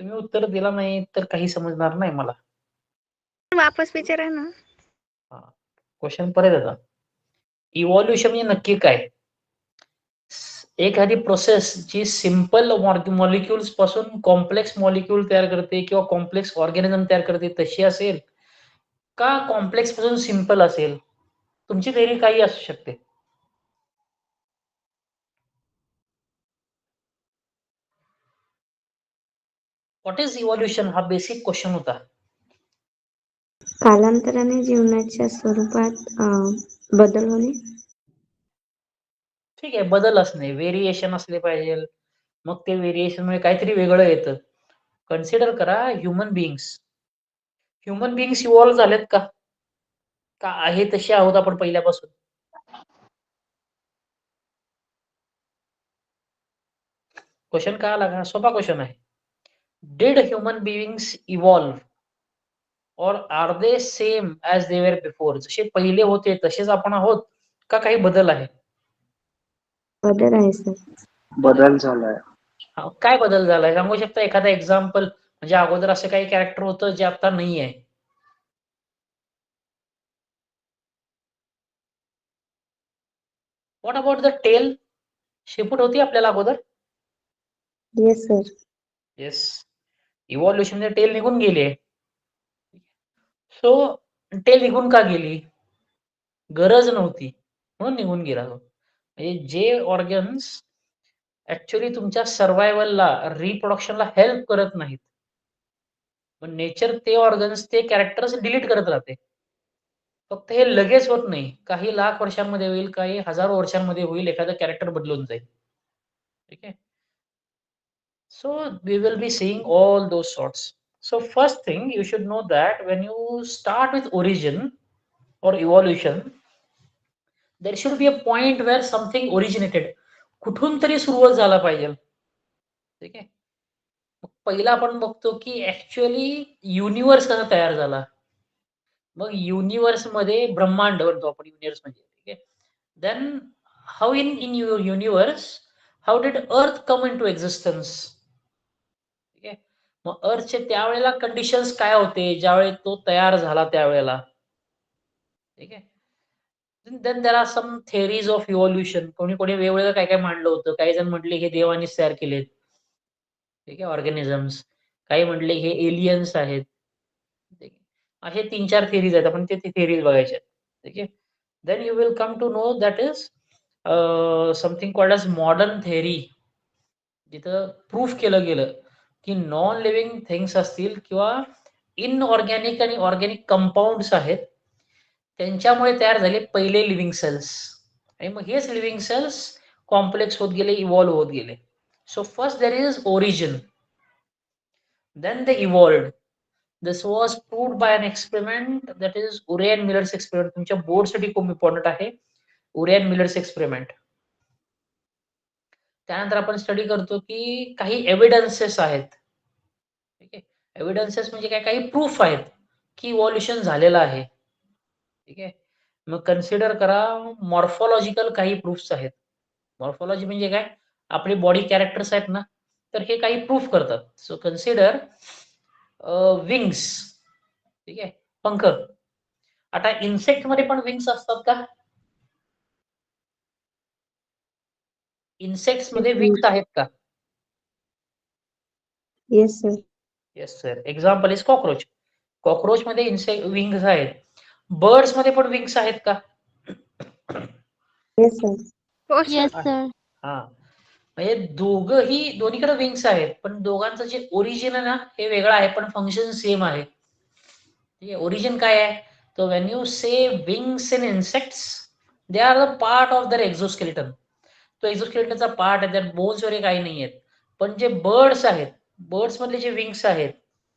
तुम्ही उत्तर दिला नाही तर काही समजणार नाही मला. वापस विचारा ना. क्वेश्चन परत येतो. इव्हॉल्युशन म्हणजे नक्की काय? एखादी प्रोसेस जी सिंपल मॉलिक्युल्स पासून कॉम्प्लेक्स मॉलिक्यूल तयार करते किंवा कॉम्प्लेक्स ऑर्गॅनिझम तयार करते तशी असेल का कॉम्प्लेक्स पासून सिंपल असेल? तुमची थेअरी काही असू शकते. व्हॉट इज इव्हॉल्युशन हा बेसिक क्वेश्चन होता. कालांतराने जीवनाच्या स्वरूपात बदल होणे. ठीक आहे, बदल असणे, व्हेरिएशन असले पाहिजे. मग ते व्हेरिएशन मुळे काहीतरी वेगळं येतं. कन्सिडर करा ह्युमन बिंग्स इव्हॉल्व झालेत का? का आहे तसे आहोत आपण पहिल्यापासून? क्वेश्चन काय आला का? सोपा क्वेश्चन आहे. डिड ह्युमन बिंग्स इव्हॉल्व और are they same as they were before? जसे पहिले होते तसेच आपण आहोत का काही बदल आहे? बदल आहे सर. बदल झालाय. काय बदल झालाय सांगू शकता एखादा एक्झाम्पल? म्हणजे अगोदर असं काही कॅरेक्टर होतं जे आता नाही आहे. What about the tail? शेपूट होती आपल्याला अगोदर? Yes sir. येस. इव्हॉल्युशन मध्ये टेल निघून गेली. सो टेल निघून का गेली? गरज नव्हती म्हणून निघून गेला तो. म्हणजे जे ऑर्गन्स ऍक्च्युअली तुमच्या सर्व्हायव्हलला, रिप्रोडक्शनला हेल्प करत नाहीत, पण नेचर ते ऑर्गन्स, ते कॅरेक्टर्स डिलीट करत राहते. फक्त हे लगेच होत नाही, काही लाख वर्षांमध्ये होईल, काही हजारो वर्षांमध्ये होईल, एखादं कॅरेक्टर बदलून जाईल. ठीक आहे. So we will be seeing all those sorts. So first thing you should know that when you start with origin or evolution, there should be a point where something originated. कुठून तरी सुरुवात झाला पाहिजे. ठीक आहे. पहिला आपण बघतो की ऍक्च्युअली युनिव्हर्स कसा तयार झाला. मग युनिव्हर्स मध्ये ब्रह्मांड म्हणतो आपण युनिव्हर्स म्हणजे. ठीक आहे. Then how in universe how did earth come in to existence? ठीक आहे. मग अर्थचे त्यावेळेला कंडिशन्स काय होते ज्यावेळी तो तयार झाला त्यावेळेला? ठीक आहे. Then there are some theories of evolution. कोणी कोणी वेगवेगळं काय काय मांडलं होतं. काही जण म्हटले हे देवानीच तयार केलेत. ठीक आहे, ऑर्गॅनिझम्स. काही म्हटले हे एलियन्स आहेत. ठीक आहे. असे 3-4 थेअरीज आहेत. आपण ते थेअरीज बघायच्या. ठीक आहे. Then you will come to know that is something called as modern theory, जिथं प्रूफ केलं गेलं की नॉन लिव्हिंग थिंग्स असतील किंवा इनऑर्गॅनिक आणि ऑर्गॅनिक कंपाऊंड्स आहेत, त्यांच्यामुळे तयार झाले पहिले लिव्हिंग सेल्स. आणि मग हेच लिव्हिंग सेल्स कॉम्प्लेक्स होत गेले, इव्हॉल्व्ह होत गेले. So first there is origin, then they evolved. This was proved by an experiment, that is Urey and Miller's experiment. तुमच्या बोर्डसाठी खूप इम्पॉर्टंट आहे उरे अँड मिलर्स एक्सपेरिमेंट. त्यानंतर आपण स्टडी करतो की काही एव्हिडन्सेस आहेत. ठीक आहे. एव्हिडन्सेस म्हणजे काय? काही प्रूफ आहेत की इव्हॉल्युशन झालेलं आहे. ठीक आहे. मग कन्सिडर करा मॉर्फॉलॉजिकल काही प्रूफ्स आहेत. मॉर्फॉलॉजी म्हणजे काय? आपले बॉडी कॅरेक्टर्स आहेत ना, तर हे काही प्रूफ करतात. So consider wings. ठीक आहे, पंख. आता इन्सेक्ट मध्ये पण विंग्स असतात का? इन्सेक्ट्स मध्ये विंग्स आहेत का? Yes sir. Yes sir. Example is cockroach. Cockroach मध्ये विंग्स आहेत. बर्ड्स मध्ये पण विंग्स आहेत का? Yes sir. हो येस सर. सर. हा, म्हणजे दोन्हीकडे विंग्स आहेत, पण दोघांचं जे ओरिजिन आहे ना हे वेगळं आहे, पण फंक्शन सेम आहे. ठीक आहे. ओरिजिन काय आहे? तो when you say wings in insects, they are the part of दर एक्झोस्केलेटन. तो एक्झोस्केलेटनचा पार्ट आहे, त्यात बोन्स वगैरे काही नाही आहेत. पण जे बर्ड्स आहेत, बर्ड्स मधले जे विंग्स आहेत,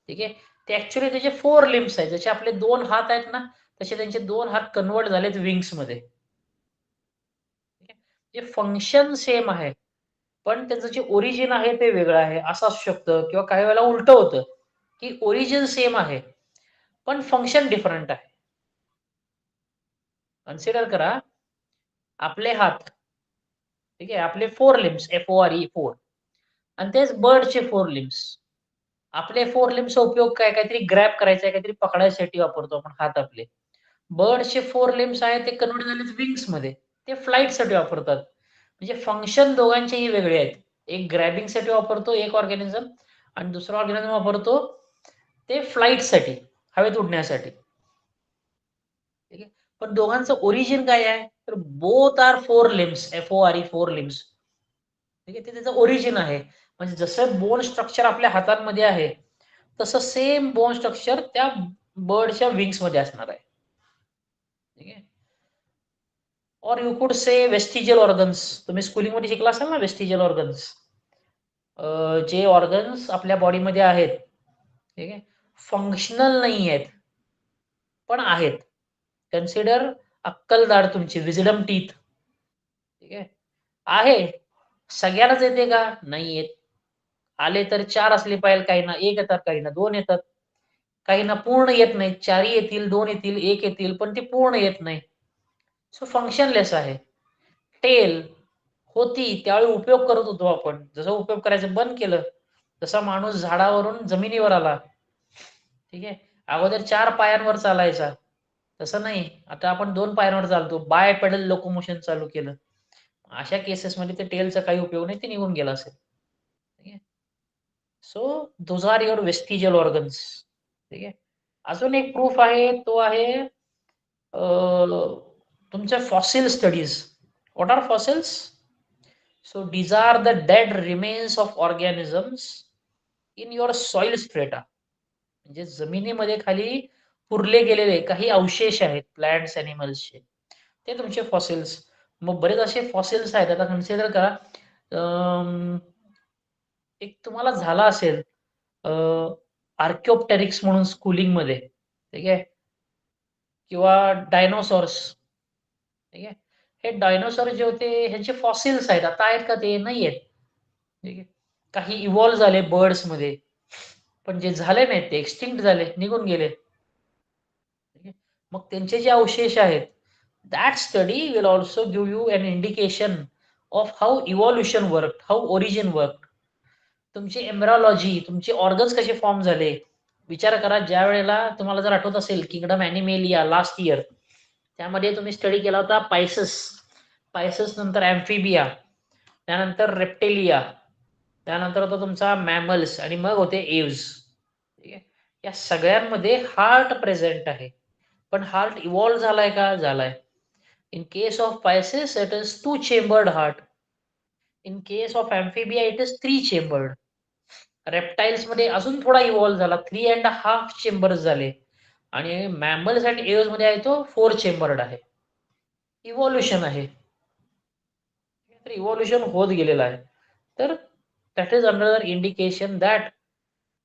ठीक आहे, ते ऍक्च्युअली त्याचे 4 लिम्स आहेत. जसे आपले 2 हात आहेत ना, तसे त्यांचे 2 हात कन्वर्ट झालेत विंग्स मध्ये. जे फंक्शन सेम आहे, पण त्याचं जे ओरिजिन आहे ते वेगळं आहे, असं असू शकतं. किंवा काही वेळेला उलटं होतं की ओरिजिन सेम आहे पण फंक्शन डिफरंट आहे. कन्सिडर करा आपले हात. ठीक आहे, आपले 4 लिम्स, FORE 4, आणि तेच बर्डचे 4 लिम्स. आपले फोर लिम्सचा उपयोग काय? काहीतरी ग्रॅब करायचा आहे, काहीतरी पकडायसाठी वापरतो आपण हात आपले. बर्डचे फोर लिम्स आहेत ते कन्व्हर्ट झालेत विंग्समध्ये. ते फ्लाइटसाठी वापरतात. म्हणजे फंक्शन दोघांचेही वेगळे आहेत. एक ग्रॅबिंगसाठी वापरतो एक ऑर्गॅनिझम आणि दुसरा ऑर्गॅनिझम वापरतो ते फ्लाइटसाठी, हवेत उडण्यासाठी. ठीक आहे. पण दोघांचं ओरिजिन काय आहे? तर both are forelimbs, FORE, forelimbs. ठीक आहे. ते त्याचं ओरिजिन आहे. म्हणजे जसं बोन स्ट्रक्चर आपल्या हातांमध्ये आहे, तसं सेम बोन स्ट्रक्चर त्या बर्डच्या विंग्समध्ये असणार आहे. ठीक आहे. और you could say vestigial organs. तुम्ही स्कूलिंगमध्ये शिकला असाल ना वेस्टिजियल ऑर्गन्स. जे ऑर्गन्स आपल्या बॉडीमध्ये आहेत, ठीक आहे, फंक्शनल नाही आहेत, पण आहेत. कन्सिडर अक्कलदाढ तुमची, विजडम टीथ. ठीक आहे. आहे. सगळ्यांनाच येते का? नाही येत. आले तर 4 असले पाहिजे, काहींना 1 येतात, काहींना 2 येतात. काहींना पूर्ण येत नाहीत. 4ही येतील, 2 येतील, 1 येतील, पण ते पूर्ण येत नाही. सो फंक्शनलेस आहे. टेल होती त्यावेळी उपयोग करत होतो आपण. जसं उपयोग करायचं बंद केलं, तसा माणूस झाडावरून जमिनीवर आला. ठीक आहे. अगोदर 4 पायांवर चालायचा. तसं नाही. आता आपण 2 पायांवर चालतो. बायपेडल लोकोमोशन चालू केलं. अशा केसेसमध्ये ते टेलचा काही उपयोग नाही, ते निघून गेला असेल. ठीक आहे. So those are your vestigial organs. ठीक आहे. अजून एक प्रूफ आहे, तो आहे तुमच्या fossil studies. What are fossils? So these are the dead remains of organisms in your soil strata. म्हणजे जमिनीमध्ये खाली पुरले गेलेले काही अवशेष आहेत प्लांट्स ॲनिमल्सचे, ते तुमचे फॉसिल्स. मग बरेच असे फॉसिल्स आहेत. आता कन्सिडर करा, एक तुम्हाला झाला असेल आर्किओप्टेरिक्स म्हणून स्कूलिंगमध्ये, ठीक आहे, किंवा डायनोसॉर्स. ठीक आहे. हे डायनोसॉर जे होते ह्यांचे फॉसिल्स आहेत. आता आहेत का? ते नाही आहेत. ठीक आहे. काही इव्हॉल्व झाले बर्ड्समध्ये, पण जे झाले नाहीत ते एक्सटिंक्ट झाले, निघून गेले. ठीक आहे. मग त्यांचे जे अवशेष आहेत, that study will also give you an indication of how evolution work, how origin work. तुमची एम्ब्रॉलॉजी, तुमचे ऑर्गन्स कसे फॉर्म झाले. विचार करा, ज्या वेळेला तुम्हाला जर आठवत असेल किंगडम ॲनिमेलिया लास्ट इयर, त्यामध्ये तुम्ही स्टडी केला होता पायसस. पायसस नंतर ॲम्फिबिया, त्यानंतर रेप्टेलिया, त्यानंतर होता तुमचा मॅमल्स आणि मग होते एव्स. ठीक आहे. या सगळ्यांमध्ये हार्ट प्रेझेंट आहे. पण हार्ट इव्हॉल्व झालाय का? झालाय. In case of pisces it is 2 chambered heart. In case of amphibia it is 3 chambered. Reptiles मध्ये अजून थोडा इव्हॉल्व झाला, 3.5 चेंबर्स झाले. आणि मॅमल्स अँड एव्स मध्ये आहे तो 4 चेंबर्ड आहे. इव्हॉल्युशन आहे. तर इव्हॉल्युशन होत गेलेलं आहे. तर that is another indication that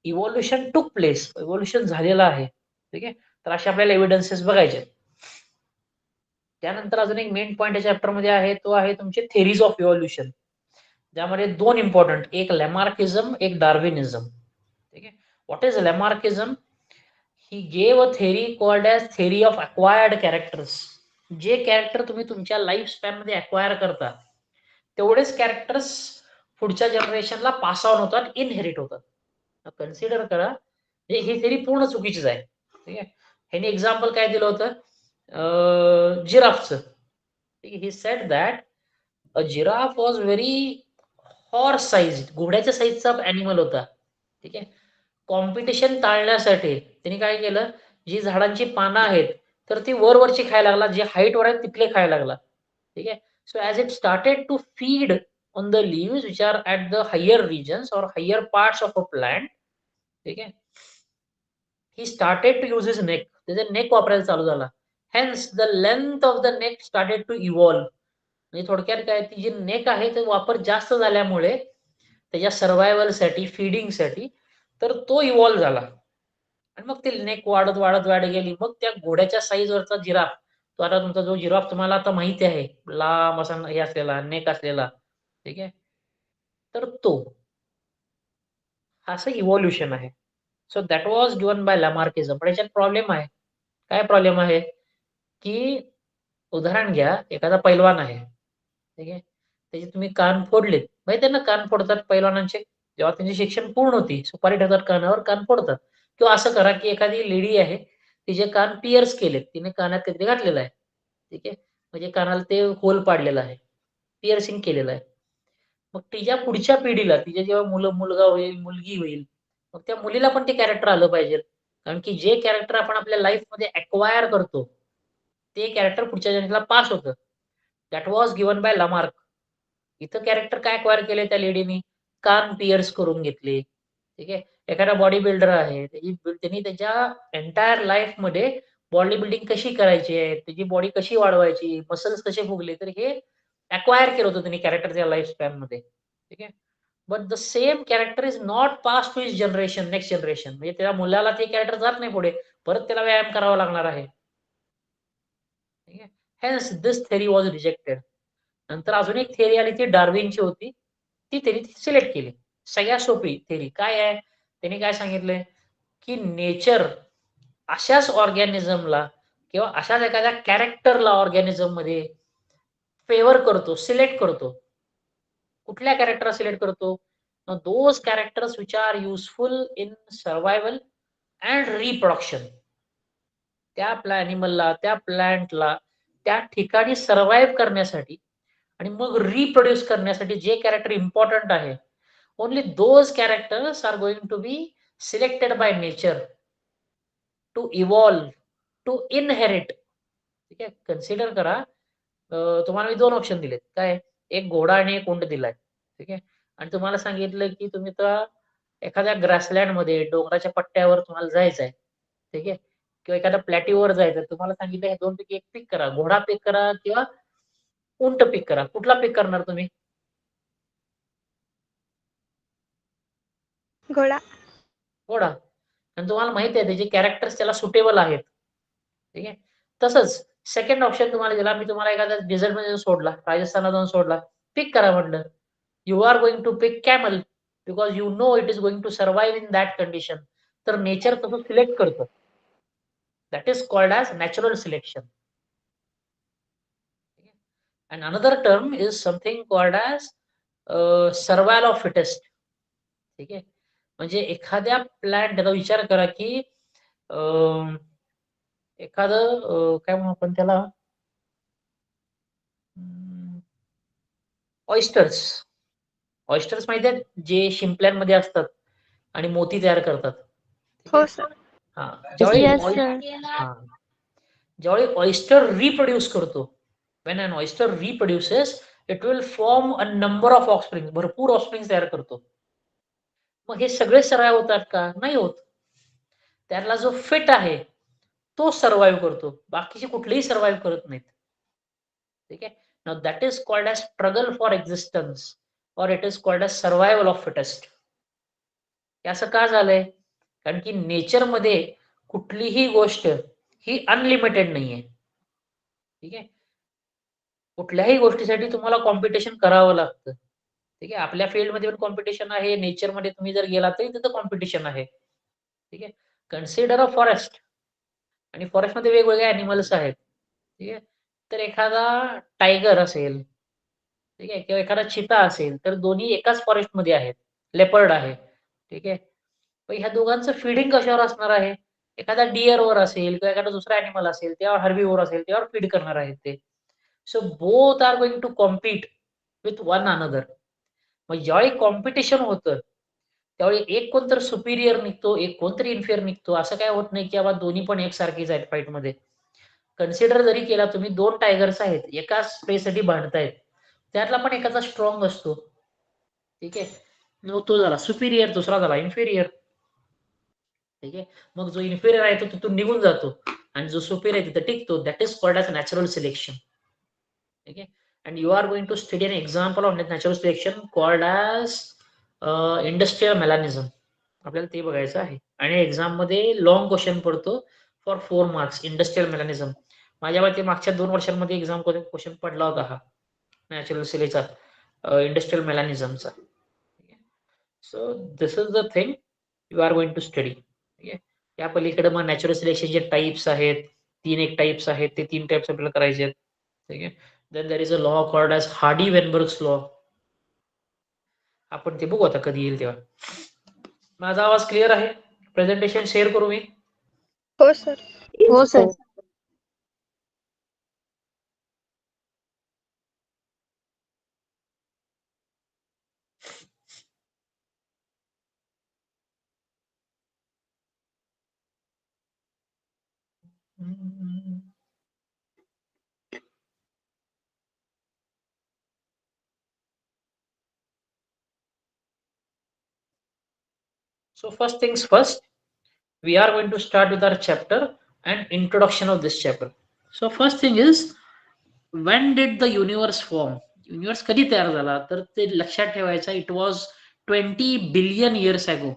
evolution टूक प्लेस, इव्हॉल्युशन झालेलं आहे. ठीक आहे. तर असे आपल्याला एव्हिडन्सेस बघायचे. त्यानंतर अजून एक मेन पॉईंट या चॅप्टरमध्ये आहे, तो आहे तुमचे थेरीज ऑफ इव्हॉल्युशन. ज्यामध्ये 2 इम्पॉर्टंट, एक लॅमार्किझम, एक डार्विनिझम. ठीक आहे. What is Lamarckism? He gave a theory called as theory of acquired characters. जे कॅरेक्टर तुम्ही तुमच्या लाईफ स्पॅन मध्ये अक्वायर करता, तेवढेच कॅरेक्टर्स पुढच्या जनरेशनला पास ऑन होतात, इनहेरिट होतात. कन्सिडर करा, ही थेरी पूर्ण चुकीचीच आहे. ठीक आहे. ह्याने एक्झाम्पल काय दिलं होतं जिराफचं. ठीक आहे. He said that a giraffe was very horse size, घोड्याच्या साईजचा ॲनिमल होता. ठीक आहे. कॉम्पिटिशन टाळण्यासाठी त्यांनी काय केलं, जी झाडांची पानं आहेत तर ती वरवरची खायला लागला, जे हाईटवर आहेत तिथले खायला लागला. ठीक आहे. So as it started to feed on the leaves which are at the higher regions और higher parts of a plant, ठीक आहे, he started to use his neck. त्याचा नेक वापरायला चालू झाला. Hence the length of the neck started to evolve. म्हणजे थोडक्यात काय, ती जी नेक आहे ते वापर जास्त झाल्यामुळे त्याच्या सर्व्हायव्हलसाठी, फीडिंगसाठी, तर तो इव्हॉल्व झाला. आणि मग ते नेक वाढत वाढत वाढत गेली. मग त्या घोड्याच्या साईजवरचा जिराफ, तो आता तुमचा जो जिराफ तुम्हाला आता माहिती आहे, लांब असा हे असलेला, नेक असलेला, ठीक आहे, तर तो असं इव्हॉल्युशन आहे. So that was given by Lamarckism. पण याच्यात प्रॉब्लेम आहे. काय प्रॉब्लेम आहे? की उदाहरण घ्या, एखादा पैलवान आहे. ठीक आहे. त्याचे तुम्ही कान फोडलेत. माहिती आहे ना कान फोडतात पैलवानांचे. जेव्हा त्यांचे शिक्षण पूर्ण होती सुपारी ठेवतात कानावर, कान फोडतात. किंवा असं करा की एखादी लेडी आहे तिचे कान पिअर्स केलेत, तिने कानात काहीतरी घातलेलं आहे. ठीक आहे, म्हणजे कानाला ते होल पाडलेलं आहे, पिअर्सिंग केलेलं आहे. मग तिच्या पुढच्या पिढीला तिचे जेव्हा मुलगा होईल, मुलगी होईल, मग त्या मुलीला पण ते कॅरेक्टर आलं पाहिजे. कारण की जे कॅरेक्टर आपण आपल्या लाईफमध्ये ॲक्वायर करतो, ते कॅरेक्टर पुढच्या जनरेशनला पास होतं. That was given bye Lamarck. इथं कॅरेक्टर काय अक्वायर केले त्या लेडीनी? कान पिअर्स करून घेतले. ठीक आहे. एखादा बॉडी बिल्डर आहे, त्यांनी त्याच्या एंटायर लाईफमध्ये बॉडी बिल्डिंग कशी करायची आहे, त्याची बॉडी कशी वाढवायची, मसल्स कसे फुगले, तर हे अक्वायर केलं होतं त्यांनी कॅरेक्टर त्या लाईफ स्पॅनमध्ये. ठीक आहे. But the same character is not pass to his generation, next generation. म्हणजे त्या मुलाला ते कॅरेक्टर जात नाही पुढे, परत त्याला व्यायाम करावा लागणार आहे. ठीक आहे. Hence this theory was rejected. नंतर अजून एक थेअरी आली ती डार्विनची होती. ती थेअरी सिलेक्ट केली. सगळ्यात सोपी थेअरी काय आहे? त्यांनी काय सांगितलंय की नेचर अशाच ऑर्गॅनिझमला किंवा अशाच एखाद्या कॅरेक्टरला ऑर्गॅनिझममध्ये फेवर करतो, सिलेक्ट करतो. कुठल्या कॅरेक्टरला सिलेक्ट करतो? Those characters which are useful in survival and reproduction. त्या ॲनिमलला, त्या प्लांटला त्या ठिकाणी सर्व्हाइव्ह करण्यासाठी आणि मग रिप्रोड्यूस करण्यासाठी जे कॅरेक्टर इम्पॉर्टंट आहे, only those characters are going to be selected by nature to evolve, to inherit. ठीक आहे. कन्सिडर करा, तुम्हाला मी 2 ऑप्शन दिलेत. काय? एक घोडा आणि एक उंट दिलाय. ठीक आहे. आणि तुम्हाला सांगितलं की तुम्ही तर एखाद्या ग्रासलँडमध्ये डोंगराच्या पट्ट्यावर तुम्हाला जायचंय. ठीक आहे. किंवा एखाद्या प्लॅट्यूवर जायचं. तुम्हाला सांगितलं ह्या 2 पैकी एक पिक करा. घोडा पिक करा किंवा उंट पिक करा. कुठला पिक करणार तुम्ही? घोडा. घोडा. आणि तुम्हाला माहिती आहे त्याचे कॅरेक्टर्स त्याला सुटेबल आहेत. ठीक आहे. तसंच सेकंड ऑप्शन तुम्हाला दिला, मी तुम्हाला एखाद्या डेझर्टमध्ये सोडला, राजस्थानला जाऊन सोडला, पिक करा म्हटलं. You are going to pick camel because you know it is going to survive in that condition. तर नेचर तसं सिलेक्ट करतं. That is called as natural selection. And another term is something called as survival of fittest. ठीक आहे. म्हणजे एखाद्या प्लांटला विचार करा की एखादं काय म्हणू आपण त्याला, ऑयस्टर्स. ऑयस्टर्स माहिती आहेत जे शिंपल्यांमध्ये असतात आणि मोती तयार करतात. ठीक हो आहे. सर. हा, Yes, ज्यावेळी ऑयस्टर रिप्रोड्यूस करतो, when an oyster reproduces, it will form a number of offspring. भरपूर ऑफस्प्रिंग तयार करतो. मग हे सगळे सर्वाइव्ह होतात का? नाही होत. त्यातला जो फिट आहे तो सर्वाइव्ह करतो. बाकीचे कुठलेही सर्वाइव्ह करत नाहीत. ठीक आहे. Now that is called as struggle for existence और it is called as survival of fittest. हे असं का झालंय? कारण की नेचरमध्ये कुठलीही गोष्ट ही अनलिमिटेड नाहीये. ठीक आहे. कुठल्याही गोष्टीसाठी तुम्हाला कॉम्पिटिशन करावं लागतं. ठीक आहे. आपल्या फील्डमध्ये पण कॉम्पिटिशन आहे, नेचरमध्ये तुम्ही जर गेलात तरी तिथं कॉम्पिटिशन आहे. ठीक आहे. कन्सिडर अ फॉरेस्ट, आणि फॉरेस्टमध्ये वेगवेगळे ॲनिमल्स आहेत. ठीक आहे. तर एखादा टायगर असेल, ठीक आहे, किंवा एखादा चिता असेल, तर दोन्ही एकाच फॉरेस्टमध्ये आहेत. लेपर्ड आहे. ठीक आहे. मग ह्या दोघांचं फीडिंग कशावर असणार आहे? एखादा डिअरवर असेल किंवा एखादा दुसरा ॲनिमल असेल, त्यावर हर्बीव्होर असेल, त्यावर फीड करणार आहेत ते. So both are going to compete with one another. मग ज्यावेळी कॉम्पिटिशन होतं, त्यावेळी एक कोणतर सुपिरियर निघतो, एक कोणतरी इन्फिरियर निघतो. असं काय होत नाही की बाबा दोन्ही पण एकसारखीच आहेत फाईटमध्ये. कन्सिडर जरी केला तुम्ही, 2 टायगर्स आहेत, एकाच स्पेससाठी भांडतायत. त्यातला पण एकाचा स्ट्रॉंग असतो. ठीक आहे. मग तो झाला सुपिरियर, दुसरा झाला इन्फिरियर. ठीक आहे. मग जो इन्फिरियर आहे तो तिथून निघून जातो आणि जो सुपिरियर आहे तिथं टिकतो. That is called as natural selection. ठीक आहे. And you are going to study an example of natural selection called as industrial melanism. आपल्याला ते बघायचं आहे आणि एक्झाममध्ये लॉंग क्वेश्चन पडतो फॉर 4 मार्क्स, इंडस्ट्रियल मेकॅनिझम. माझ्या मते मागच्या 2 वर्षांमध्ये एक्झाम क्वेश्चन पडला होता हा नॅचरल सिलेक्शनचा, इंडस्ट्रियल मेकॅनिझमचा. So this is the thing you are going to study. ठीक आहे. या पलीकडे मग नॅचरल सिलेक्शनचे टाइप्स आहेत, 3 टाइप्स आहेत, ते 3 टाइप्स आपल्याला करायचे आहेत. ठीक आहे. Then there is a law called as Hardy Weinberg's law. आपण ते बघू आता कधी येईल तेव्हा. माझा आवाज क्लिअर आहे? प्रेझेंटेशन शेअर करू मी? हो सर. हो sir. So first things first, we are going to start with our chapter and introduction of this chapter. So first thing is, when did the universe form? Universe कधी तयार झाला? तर ते लक्षात ठेवायचं, इट वॉज 20 बिलियन इयर्स अगो.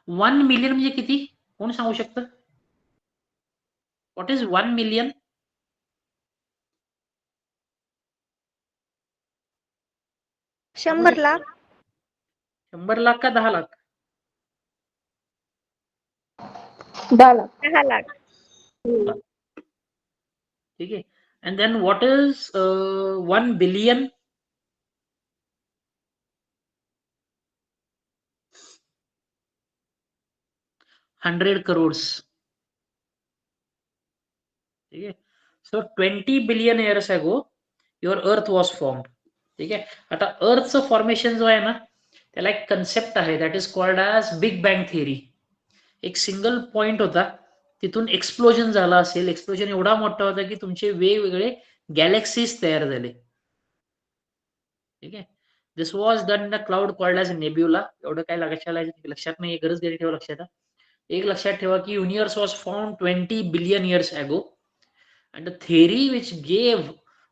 1 million म्हणजे किती? कोण सांगू शकतं? What is 1 million? 100 lakh. 100 lakh का 10 लाख? 10 लाख. 10 लाख. ठीक आहे. And then what is 1 billion? 100 crores. ठीक आहे. सो 20 बिलियन इयर्स अगो युअर अर्थ वॉज फॉर्म्ड. ठीक आहे. आता अर्थचं फॉर्मेशन जो आहे ना, त्याला एक कन्सेप्ट आहे, that is called as big bang theory. एक सिंगल पॉइंट होता, तिथून एक्सप्लोजन झाला असेल. एक्सप्लोजन एवढा मोठा होता की तुमचे वेगवेगळे गॅलेक्सीज तयार झाले. ठीक आहे. This was done in a cloud called as nebula. एवढं काय लक्षात नाही, गरज गेली ठेवा लक्षात. एक लक्षात ठेवा की universe was found 20 billion years अगो, and the theory which gave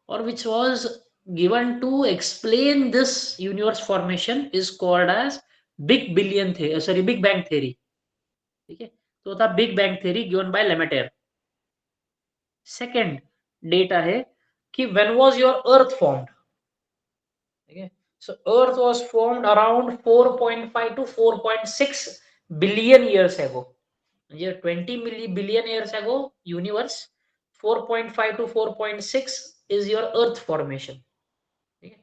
or which was given to explain this universe formation is called as big bang theory. ठीक है, तो था big bang theory given by Lemaitre. Second date आहे की when was your earth formed? ठीक है, so earth was formed around 4.5 to 4.6 billion years ago. म्हणजे 20 billion years अगो युनिवर्स, 4.5 to 4.6 इज युअर अर्थ फॉर्मेशन. ठीक आहे.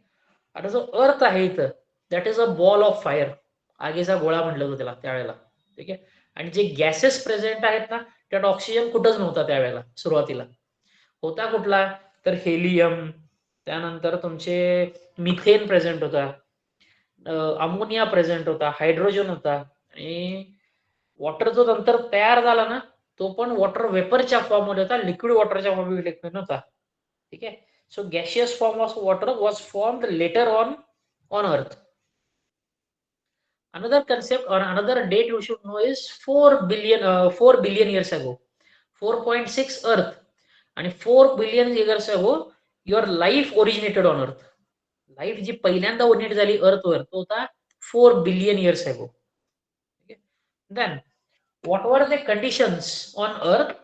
आता जो अर्थ आहे इथं, that is a ball of fire. आगीचा गोळा म्हटलं होतं त्याला त्यावेळेला. ठीक आहे. आणि जे गॅसेस प्रेझेंट आहेत ना, त्यात ऑक्सिजन कुठंच नव्हता त्यावेळेला. सुरुवातीला होता कुठला? तर हेलियम, त्यानंतर तुमचे मिथेन प्रेझेंट होता, अमोनिया प्रेझेंट होता, हायड्रोजन होता, आणि वॉटर जो नंतर तयार झाला ना, तो पण वॉटर वेपरच्या फॉर्म मध्ये होता, लिक्विड वॉटरच्या फॉर्म मध्ये नव्हता. ठीक आहे. So gaseous form of water was formed later on earth. Another concept or another date you should know is 4 billion years ago. 4.6 Earth and 4 billion years ago your life originated on Earth. Life जी पहिल्यांदा originate झाली अर्थवर, तो होता 4 billion years ago. Then what were the conditions on Earth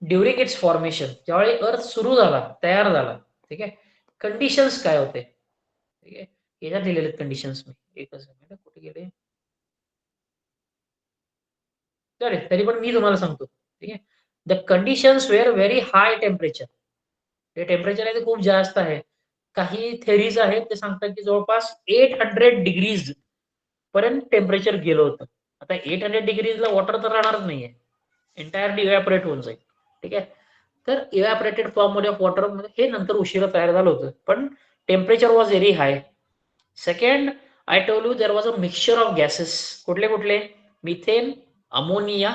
during its formation? ज्यावेळी Earth सुरू झाला, तयार झाला, ठीक आहे, कंडिशन्स काय होते? ठीक आहे, याच्यात दिलेले कंडिशन्स. मी एकच मिनिट, कुठे गेले? तरी पण मी तुम्हाला सांगतो. ठीक आहे. The conditions were very high temperature. हे टेम्परेचर आहे ते खूप जास्त आहे. काही थेरीज आहेत ते सांगतात की जवळपास 800 डिग्रीज पर्यंत टेम्परेचर गेलं होतं. आता 800 डिग्रीजला वॉटर तर राहणारच नाहीये, एंटायरली इव्हॅपोरेट होऊन जाईल. ठीक आहे. तर इव्हॅपोरेटेड फॉर्म मध्ये ऑफ वॉटर हे नंतर उशिरा तयार झालं होतं, पण temperature was very high. Second, I told you there was a mixture of gases. कुठले कुठले? Methane, ammonia.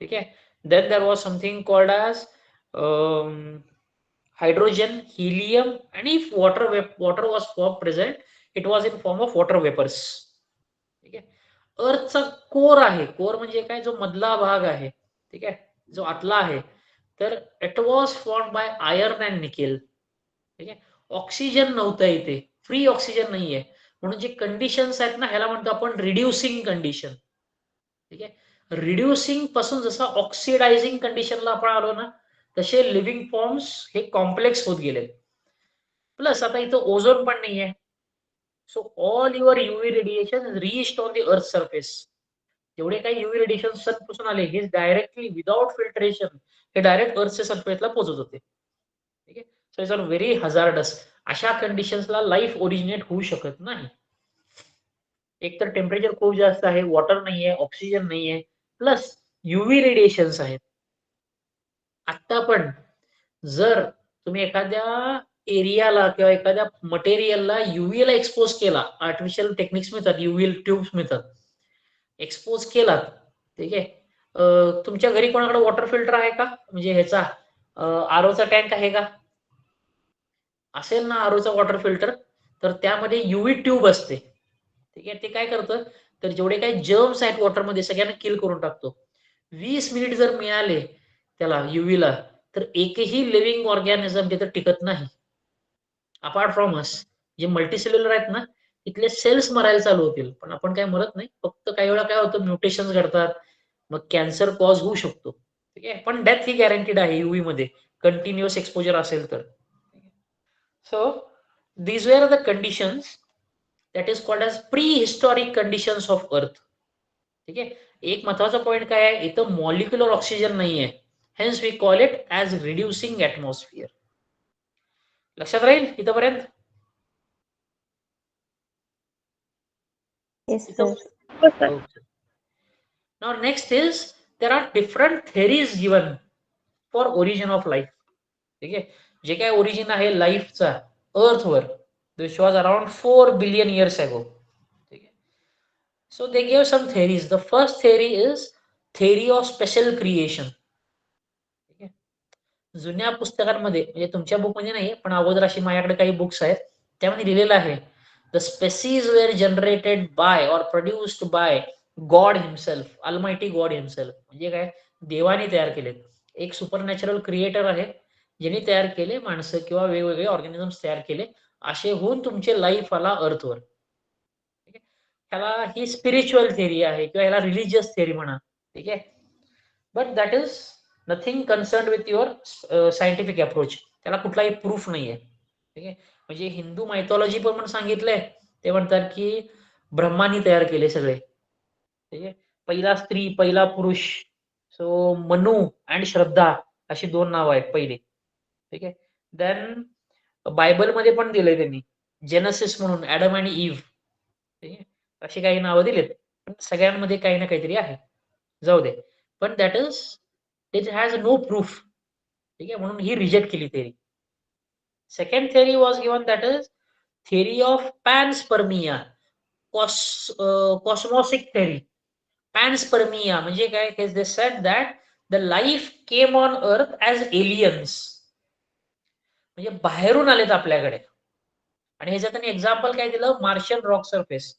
ठीक आहे. Then there was something called as hydrogen, helium, आणि if water was form present, it was in form of water vapours. ठीक आहे. अर्थचा core आहे. Core म्हणजे काय? जो मधला भाग आहे, ठीक आहे, जो आतला आहे, तर it was form by iron and nickel. ठीक आहे. ऑक्सिजन नव्हतं इथे, फ्री ऑक्सिजन नाहीये, म्हणून जे कंडिशन्स आहेत ना, ह्याला म्हणतो आपण रिड्युसिंग कंडिशन. ठीक आहे. रिड्युसिंग पासून जसं ऑक्सिडायझिंग कंडिशनला आपण आलो ना, तसे लिव्हिंग फॉर्म्स हे कॉम्प्लेक्स होत गेले. प्लस आता इथं ओझोन पण नाहीये. So all your UV radiation reached on the earth surface. जेवढे काही युव्ही रेडिएशन सनपासून आले, हे डायरेक्टली विदाउट फिल्ट्रेशन हे डायरेक्ट अर्थच्या सरफेसला पोहोचत होते. ठीक आहे. So it's are very hazardous. अशा कंडिशन्सला लाईफ ओरिजिनेट होऊ शकत नाही. एक तर टेम्परेचर खूप जास्त आहे, वॉटर नाहीये, ऑक्सिजन नाहीये, प्लस युव्ही रेडिएशन्स आहेत. आता पण जर तुम्ही एखाद्या एरियाला किंवा एखाद्या मटेरियलला युव्हीला एक्सपोज केला, आर्टिफिशियल टेक्निक्स मिळतात, युव्ही ट्यूब्स मिळतात, एक्सपोज केलात, ठीक आहे. तुमच्या घरी कोणाकडे वॉटर फिल्टर आहे का? म्हणजे ह्याचा आरओचा टँक आहे का? असेल ना आरओचा वॉटर फिल्टर, तर त्यामध्ये युव्ही ट्यूब असते, ठीक आहे. ते काय करतं, तर जेवढे काही जर्म्स आहेत वॉटरमध्ये सगळ्यांना किल करून टाकतो. 20 मिनिट जर मिळाले त्याला युव्हीला, तर एकही लिव्हिंग ऑर्गॅनिझम तिथं टिकत नाही. अपार्ट फ्रॉम अस, जे मल्टीसेल्युलर आहेत ना, तिथले सेल्स मरायला चालू होतील, पण आपण काय मरत नाही. फक्त काही वेळा काय होतं, म्युटेशन्स घडतात, मग कॅन्सर कॉज होऊ शकतो, ठीक आहे. पण डेथ ही गॅरंटीड आहे युव्ही मध्ये, कंटिन्युअस एक्सपोजर असेल तर. So these were the conditions that is called as prehistoric conditions of earth. ठीक आहे. एक महत्वाचा पॉइंट काय आहे, इथं मॉलिक्युलर ऑक्सिजन नाहीये, hence we call it as reducing atmosphere. लक्षात राहील इथंपर्यंत? Yes, इथं sir. हो sir. okay. Now next is there are different theories given for origin of life. ठीक आहे. जे काय ओरिजिन आहे लाईफचा अर्थवर, this was around 4 billion years ago. ठीक आहे. So they give some theories. The first theory is theory of special creation. ठीक आहे. जुन्या पुस्तकांमध्ये, म्हणजे तुमच्या बुकमध्ये नाही पण अगोदर अशी माझ्याकडे काही बुक्स आहेत, त्यामध्ये लिहिलेलं आहे the species were generated by or produced by God himself, almighty God himself. म्हणजे काय, देवाने तयार केलेत. एक सुपरनॅचरल क्रिएटर आहे, ज्यांनी तयार केले माणसं किंवा वेगवेगळे ऑर्गॅनिझम्स तयार केले, असे होऊन तुमचे लाईफ आला अर्थवर. ठीक आहे. ह्याला ही स्पिरिच्युअल थिअरी आहे किंवा ह्याला रिलिजियस थिअरी म्हणा, ठीक आहे. But that is nothing concern with your scientific approach. त्याला कुठलाही प्रूफ नाहीये, ठीक आहे. म्हणजे हिंदू मायथॉलॉजी पण सांगितलंय, ते म्हणतात की ब्रह्मानी तयार केले सगळे, ठीक आहे. पहिला स्त्री, पहिला पुरुष. सो मनु अँड श्रद्धा अशी 2 नावं आहेत पहिले, ठीक आहे. देन बायबलमध्ये पण दिलंय त्यांनी, जेनसिस म्हणून, ऍडम आणि इव्ह, ठीक आहे. अशी काही नावं दिलेत, पण सगळ्यांमध्ये काही ना काहीतरी आहे, जाऊ दे. पण that is, it has no proof, ठीक आहे. म्हणून ही रिजेक्ट केली theory. Second theory was given, that is theory of panspermia, cosmozoic theory. Panspermia म्हणजे काय, they said that the life came on Earth as aliens, म्हणजे बाहेरून आलेत आपल्याकडे. आणि ह्याच्यात त्यांनी एक्झाम्पल काय दिलं, मार्शियन रॉक सरफेस,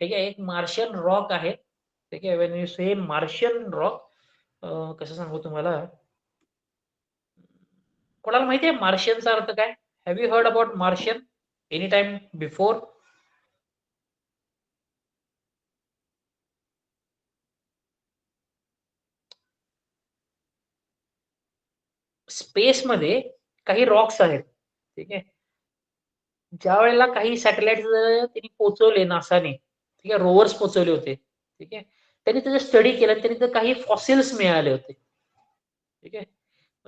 ठीक आहे. एक मार्शियन रॉक आहे, ठीक आहे. Wien you say Martian rock, कसं सांगू तुम्हाला, कोणाला माहिती आहे मार्शियनचा अर्थ काय? Have you heard about Martian any time before? स्पेसमध्ये काही रॉक्स आहेत, ठीक आहे. ज्या वेळेला काही सॅटेलाइट त्यांनी पोहोचवले नासाने, ठीक आहे, रोवर्स पोहोचवले होते, ठीक आहे. त्यांनी त्याचा स्टडी केला, त्यांनी तर काही फॉसिल्स मिळाले होते, ठीक आहे.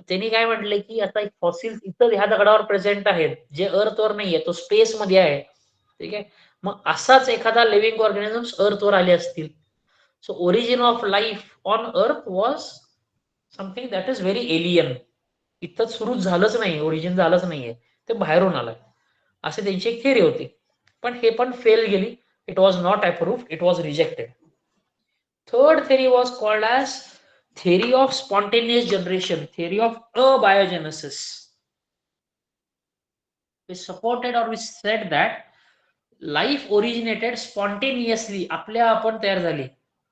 त्यांनी काय म्हटलंय की आता एक फॉसिल्स इतर ह्या दगडावर प्रेझेंट आहेत, जे अर्थवर नाहीये, तो स्पेस मध्ये आहे, ठीक आहे. मग असाच एखादा लिव्हिंग ऑर्गॅनिझम्स अर्थवर आले असतील. So origin of life on earth was something that is very alien. इथं सुरू झालंच नाही, ओरिजिन झालंच नाहीये, ते बाहेरून आलंय, असे त्यांची एक थिअरी होती. पण हे पण फेल गेली. It was not approved, it was rejected. Third theory was called as theory of spontaneous generation, theory of abiogenesis. We supported or we said that life originated spontaneously, आपल्या आपण तयार झाली.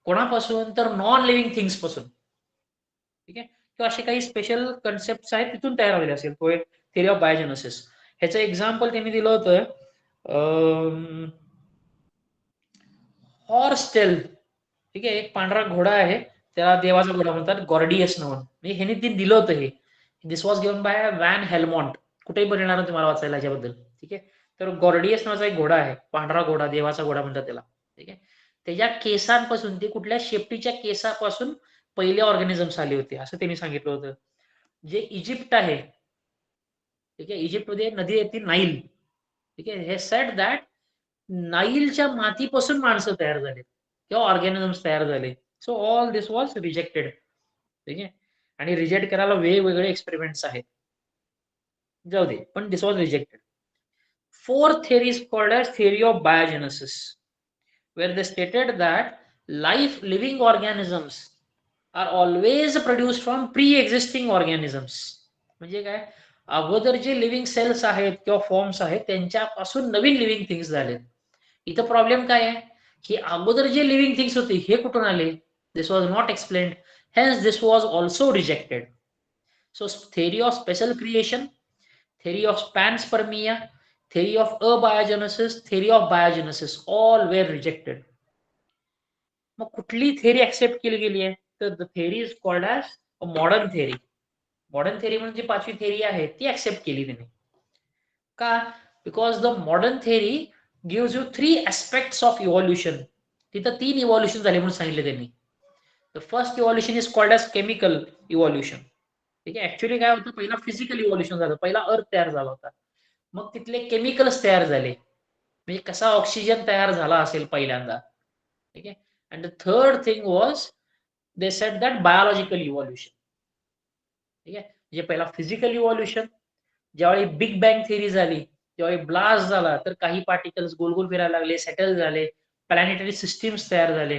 कोणापासून? तर नॉन लिव्हिंग थिंग्स पासून, ठीक आहे. किंवा असे काही स्पेशल कन्सेप्ट आहेत, तिथून तयार झाले असेल. तो एक थिअरी ऑफ बायोजेनेसिस. ह्याचं एक्झाम्पल त्यांनी दिलं होतं, हॉर्सटेल, ठीक आहे. एक पांढरा घोडा आहे, त्याला देवाचा घोडा म्हणतात, गॉर्डियस नावानं. म्हणजे ह्याने ते दिलं होतं हे. दिस वॉज गिव्हन बाय व्हॅन हेल्मॉन्ट. कुठेही पण येणार तुम्हाला वाचायला याच्याबद्दल, ठीक आहे. तर गॉर्डियस नावाचा एक घोडा आहे, पांढरा घोडा, देवाचा घोडा म्हणतात त्याला, ठीक आहे. त्याच्या केसांपासून, ते कुठल्या शेपटीच्या केसापासून पहिले ऑर्गॅनिझम्स आले होते, असं त्यांनी सांगितलं होतं. जे इजिप्त आहे, ठीक आहे, इजिप्तमध्ये नदी आहे ती नाईल, ठीक आहे. हे सेड दॅट नाईलच्या मातीपासून माणसं तयार झाले किंवा ऑर्गॅनिझम्स तयार झाले. So all this was rejected. ठीक आहे. आणि रिजेक्ट करायला वेगवेगळे एक्सपेरिमेंट्स आहेत. जाऊ दे, पण this was rejected. Fourth theory is called as theory of biogenesis, where they stated that living organisms are always produced from pre-existing organisms. म्हणजे काय, अगोदर जे लिव्हिंग सेल्स आहेत किंवा फॉर्म्स आहेत त्यांच्यापासून नवीन लिव्हिंग थिंग्स झालेत. इथं प्रॉब्लेम काय आहे की अगोदर जे लिव्हिंग थिंग्स होते हे कुठून आले? This was not explained, hence this was also rejected. So theory of special creation, theory of panspermia, theory of abiogenesis, theory of biogenesis, all were rejected. मग कुठली थेरी ऍक्सेप्ट केली गेली आहे? तर the theory is called as a modern theory. Modern theory म्हणजे पाचवी theory आहे ती ऍक्सेप्ट केली त्याने. का? Because the modern theory gives you 3 aspects of evolution. तिथं 3 इव्हॉल्युशन झाले म्हणून सांगितले त्यांनी. The first evolution is called as chemical evolution. ठीक आहे. ऍक्च्युअली काय होतं, पहिला फिजिकल इव्हॉल्युशन झालं, पहिला अर्थ तयार झाला होता. मग तिथले केमिकल्स तयार झाले, म्हणजे कसा ऑक्सिजन तयार झाला असेल पहिल्यांदा. ठीक आहे. And the third thing was they said that biological evolution. ठीक आहे. म्हणजे पहिला फिजिकल इव्हॉल्युशन, ज्यावेळी बिग बँग थिअरी झाली, ज्यावेळी ब्लास्ट झाला तर काही पार्टिकल्स गोल गोल फिरायला लागले, सेटल झाले, प्लॅनेटरी सिस्टीम्स तयार झाले.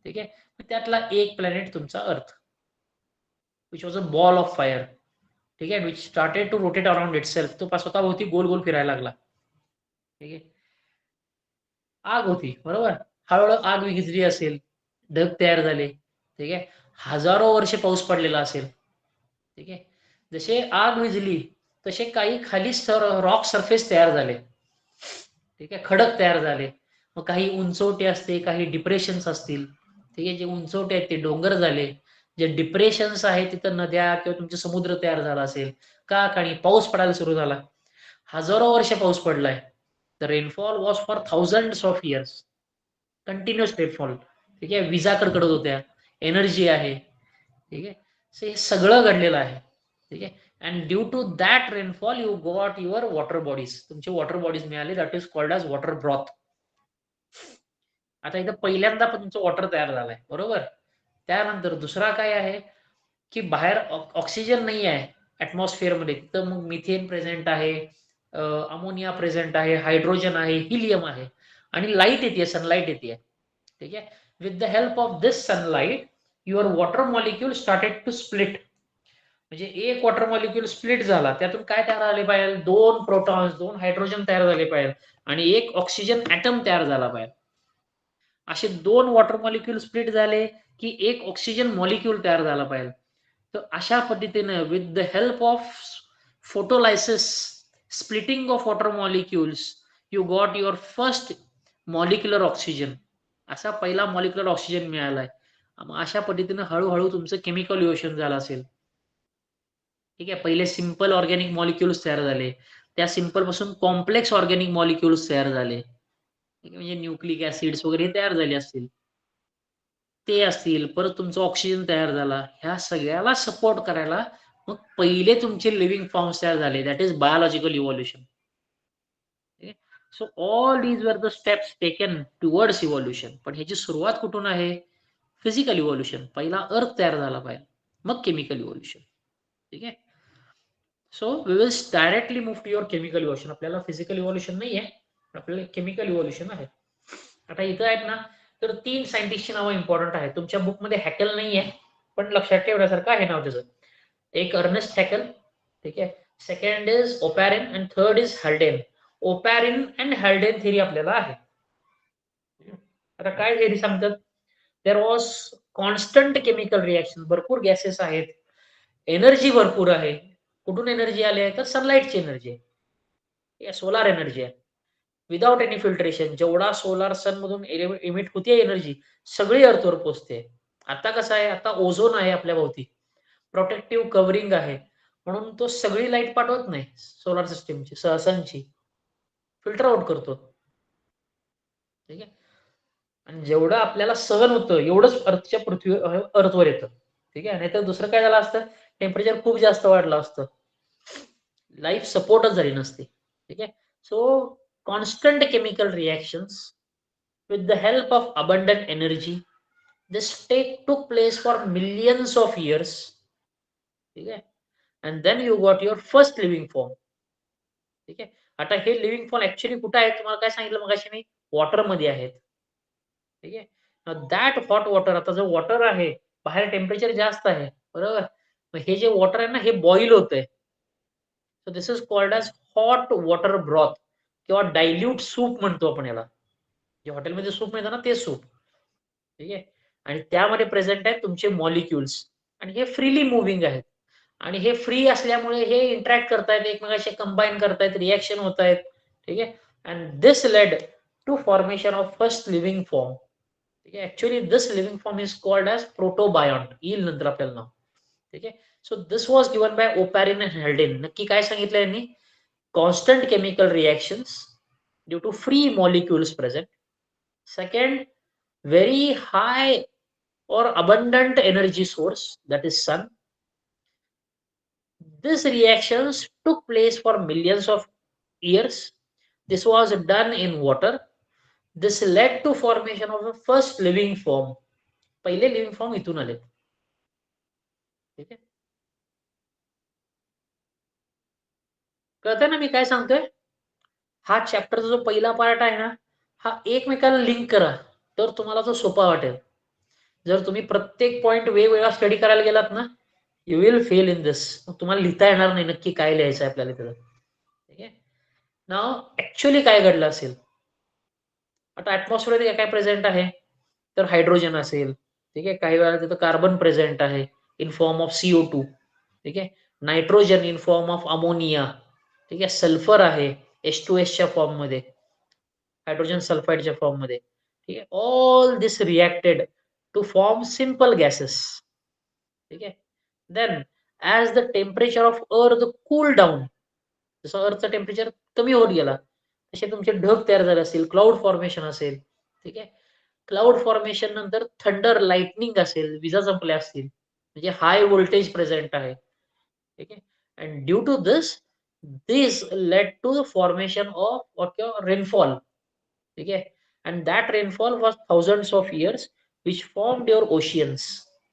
ठीक आहे. त्यातला एक प्लॅनेट तुमचा earth, which was a ball of fire. ठीक आहे. Which started to rotate around itself. तो स्वतःभोवती गोल गोल फिरायला लागला. ठीक आहे. आग होती, बरोबर. हळूहळू आग विझली असेल, ढग तयार झाले. ठीक आहे. हजारो वर्षे पाऊस पडलेला असेल. ठीक आहे. जसे आग विझली तसे काही खाली रॉक सरफेस तयार झाले. ठीक आहे. खडक तयार झाले. मग काही उंचवटे असते, काही डिप्रेशन्स असतील. ठीक आहे. जे उंचवटे आहेत ते डोंगर झाले, जे डिप्रेशन्स आहेत तिथं नद्या किंवा तुमचे समुद्र तयार झाला असेल. का? कारण पाऊस पडायला सुरू झाला, हजारो वर्ष पाऊस पडलाय. The rainfall was for thousands of years, continuous rainfall. ठीक आहे. विजा कडकडत होत्या, एनर्जी आहे. ठीक आहे. सो हे सगळं घडलेलं आहे. ठीक आहे. And due to that rainfall you got your water bodies, तुमचे वॉटर बॉडीज मिळाले, that is called as water broth. आता इथं पहिल्यांदा पण तुमचं वॉटर तयार झालंय, बरोबर. त्यानंतर दुसरा काय आहे की बाहेर ऑक्सिजन नाही आहे ऍटमॉस्फिअरमध्ये, तिथं मग मिथेन प्रेझेंट आहे, अमोनिया प्रेझेंट आहे, हायड्रोजन आहे, हिलियम आहे, आणि लाईट येते, सनलाईट येते. ठीक आहे. With the help of this sunlight your water molecule started to split. म्हणजे एक वॉटर मॉलिक्यूल स्प्लिट झाला, त्यातून काय तयार झाले पाहिजे? 2 प्रोटॉन्स, 2 हायड्रोजन तयार झाले पाहिजे, आणि एक ऑक्सिजन ऍटम तयार झाला पाहिजे. असे 2 वॉटर मॉलिक्यूल स्प्लिट झाले की एक ऑक्सिजन मॉलिक्यूल तयार झाला पाहिजे. तर अशा पद्धतीने with the help of photolysis, splitting of water molecules, you got your first molecular oxygen. असा पहिला मॉलिक्युलर ऑक्सिजन मिळालाय. अशा पद्धतीने हळूहळू तुमचं केमिकल इव्होल्युशन झालं असेल. ठीक आहे. पहिले सिंपल ऑर्गॅनिक मॉलिक्युल्स तयार झाले, त्या सिंपल पासून कॉम्प्लेक्स ऑर्गॅनिक मॉलिक्युल्स तयार झाले. म्हणजे न्यूक्लिक ऍसिड्स वगैरे तयार झाले असतील, ते असतील. परत तुमचा ऑक्सिजन तयार झाला. ह्या सगळ्याला सपोर्ट करायला मग पहिले तुमचे लिव्हिंग फॉर्म्स तयार झाले, that is biological evolution. So all these were the steps taken towards evolution. पण ह्याची सुरुवात कुठून आहे? Physical evolution. पहिला अर्थ तयार झाला पाहिजे, मग केमिकल इव्होल्युशन. ठीक आहे. So we will directly move to your chemical evolution. आपल्याला फिजिकल इव्होल्युशन नाही आहे, आपल्याला केमिकल इव्होल्युशन आहे. आता इथं आहेत ना, तर 3 सायंटिस्टची नावं इम्पॉर्टंट आहेत. तुमच्या बुकमध्ये हॅकेल नाही आहे, पण लक्षात ठेवण्यासारखं आहे नाव त्याचं. एक अर्नेस्ट हॅकेल. ठीक आहे. Second is Oparin and third is Haldane. Oparin and Haldane theory आपल्याला आहे. आता काय थेरी सांगतात? There was constant chemical reaction. भरपूर गॅसेस आहेत, एनर्जी भरपूर आहे. कुठून एनर्जी आली आहे? तर सनलाईटची एनर्जी आहे, सोलार एनर्जी आहे. विदाउट एनी फिल्ट्रेशन, जेवढा सोलार सन मधून इमिट होते एनर्जी सगळी अर्थवर पोहोचते. आता कसं आहे, आता ओझोन आहे आपल्या भोवती, प्रोटेक्टिव्ह कव्हरिंग आहे, म्हणून तो सगळी लाईट पाठवत नाही सोलार सिस्टीमची, सनची फिल्टर आउट करतो. ठीक आहे. आणि जेवढं आपल्याला सहन होतं एवढंच अर्थच्या अर्थवर येतं. ठीक आहे. नाहीतर दुसरं काय झालं असतं, टेम्परेचर खूप जास्त वाढलं असतं, लाईफ सपोर्टच झाली नसते. ठीक आहे. So constant chemical reactions with the help of abundant energy. This took place for millions of years. ठीक आहे. And then you got your first living form. ठीक आहे. आता हे लिव्हिंग फॉर्म ऍक्च्युली कुठे आहे तुम्हाला काय सांगितलं मगाशी मी वॉटर मध्ये आहेत. ठीक आहे. दॅट हॉट वॉटर, आता जो वॉटर आहे बाहेर टेम्परेचर जास्त आहे बरोबर, मग हे जे वॉटर आहे ना हे बॉईल होतंय. So this is called as hot water broth किंवा डायल्यूट सूप म्हणतो आपण याला. जे हॉटेलमध्ये सूप मिळतं ना ते सूप. ठीक आहे. आणि त्यामध्ये प्रेझेंट आहेत तुमचे मॉलिक्युल्स आणि हे फ्रीली मुव्हिंग आहेत आणि हे फ्री असल्यामुळे हे इंटरॅक्ट करतायत, एकमेकांशी कंबाईन करतायत, रिएक्शन होत आहेत. ठीक आहे. And this led to formation of first living form. ठीक आहे. Actually this living form is called as protobiont. येईल नंतर आपल्याला नाव. ठीक आहे. So this was given by Oparin and Haldane. नक्की काय सांगितलं यांनी? Constant chemical reactions due to free molecules present. Second, very high or abundant energy source, that is sun. These reactions took place for millions of years. This was done in water. This led to formation of the first living form. पहिले living form इथून आले. ठीक आहे. कळतंय ना मी काय सांगतोय? हा चॅप्टरचा जो पहिला पार्ट आहे ना हा एकमेकाला लिंक करा तर तुम्हाला तो सोपा वाटेल. जर तुम्ही प्रत्येक पॉइंट वेगवेगळा स्टडी करायला गेलात ना you will fail in this. मग तुम्हाला लिहिता येणार नाही नक्की काय लिहायचं आहे आपल्याला तिथं. ठीक आहे. नाव ऍक्च्युअली काय घडलं असेल? आता ऍटमॉस्फिअर काय काय प्रेझेंट आहे तर हायड्रोजन असेल. ठीक आहे. काही वेळा तिथं कार्बन प्रेझेंट आहे इन फॉर्म ऑफ CO2. ठीक आहे. Nitrogen in form of ammonia. ठीक आहे. सल्फर आहे H2S च्या फॉर्म मध्ये, हायड्रोजन सल्फाइडच्या फॉर्म मध्ये. ठीक आहे. All this reacted to form simple gases. ठीक आहे. Then as the temperature of earth cool down, जसं अर्थचं टेम्परेचर कमी होत गेला तसे तुमचे ढग तयार झाले असतील, क्लाउड फॉर्मेशन असेल. ठीक आहे. क्लाउड फॉर्मेशन नंतर थंडर लाइटनिंग असेल, विजा संपल्या असतील, म्हणजे हाय व्होल्टेज प्रेझेंट आहे. ठीक आहे. And due to this led to the formation of rainfall. ठीक आहे. And that rainfall was thousands of years which formed your oceans.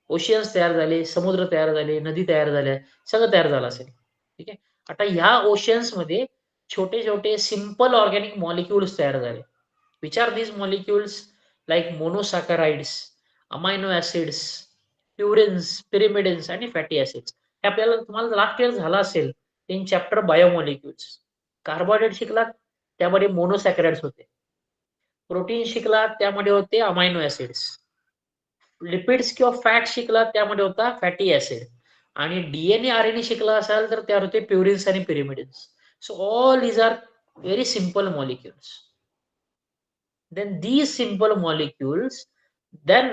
Oceans तयार झाले, समुद्र तयार झाले, नदी तयार झाल्या, सगळं तयार झालं असेल. ठीक आहे. आता ह्या ओशियन्स मध्ये छोटे छोटे सिंपल ऑर्गॅनिक मॉलिक्युल्स तयार झाले. Which are these molecules? Like monosaccharides, amino acids, purines, pyrimidines आणि फॅटी ऍसिड्स. हे आपल्याला तुम्हाला लास्ट इयर झाला असेल इन चॅप्टर बायोमॉलिक्युल्स. कार्बोहायड्रेट शिकलात त्यामध्ये मोनोसॅकराइड्स होते. प्रोटीन शिकलात त्यामध्ये होते अमायनो ऍसिड्स. लिपिड्स किंवा फॅट शिकलात त्यामध्ये होता फॅटी ऍसिड. आणि DNA RNA शिकला असाल तर त्यावर होते प्युरिन्स आणि pyrimidines. So all these are very simple molecules. Then these simple molecules then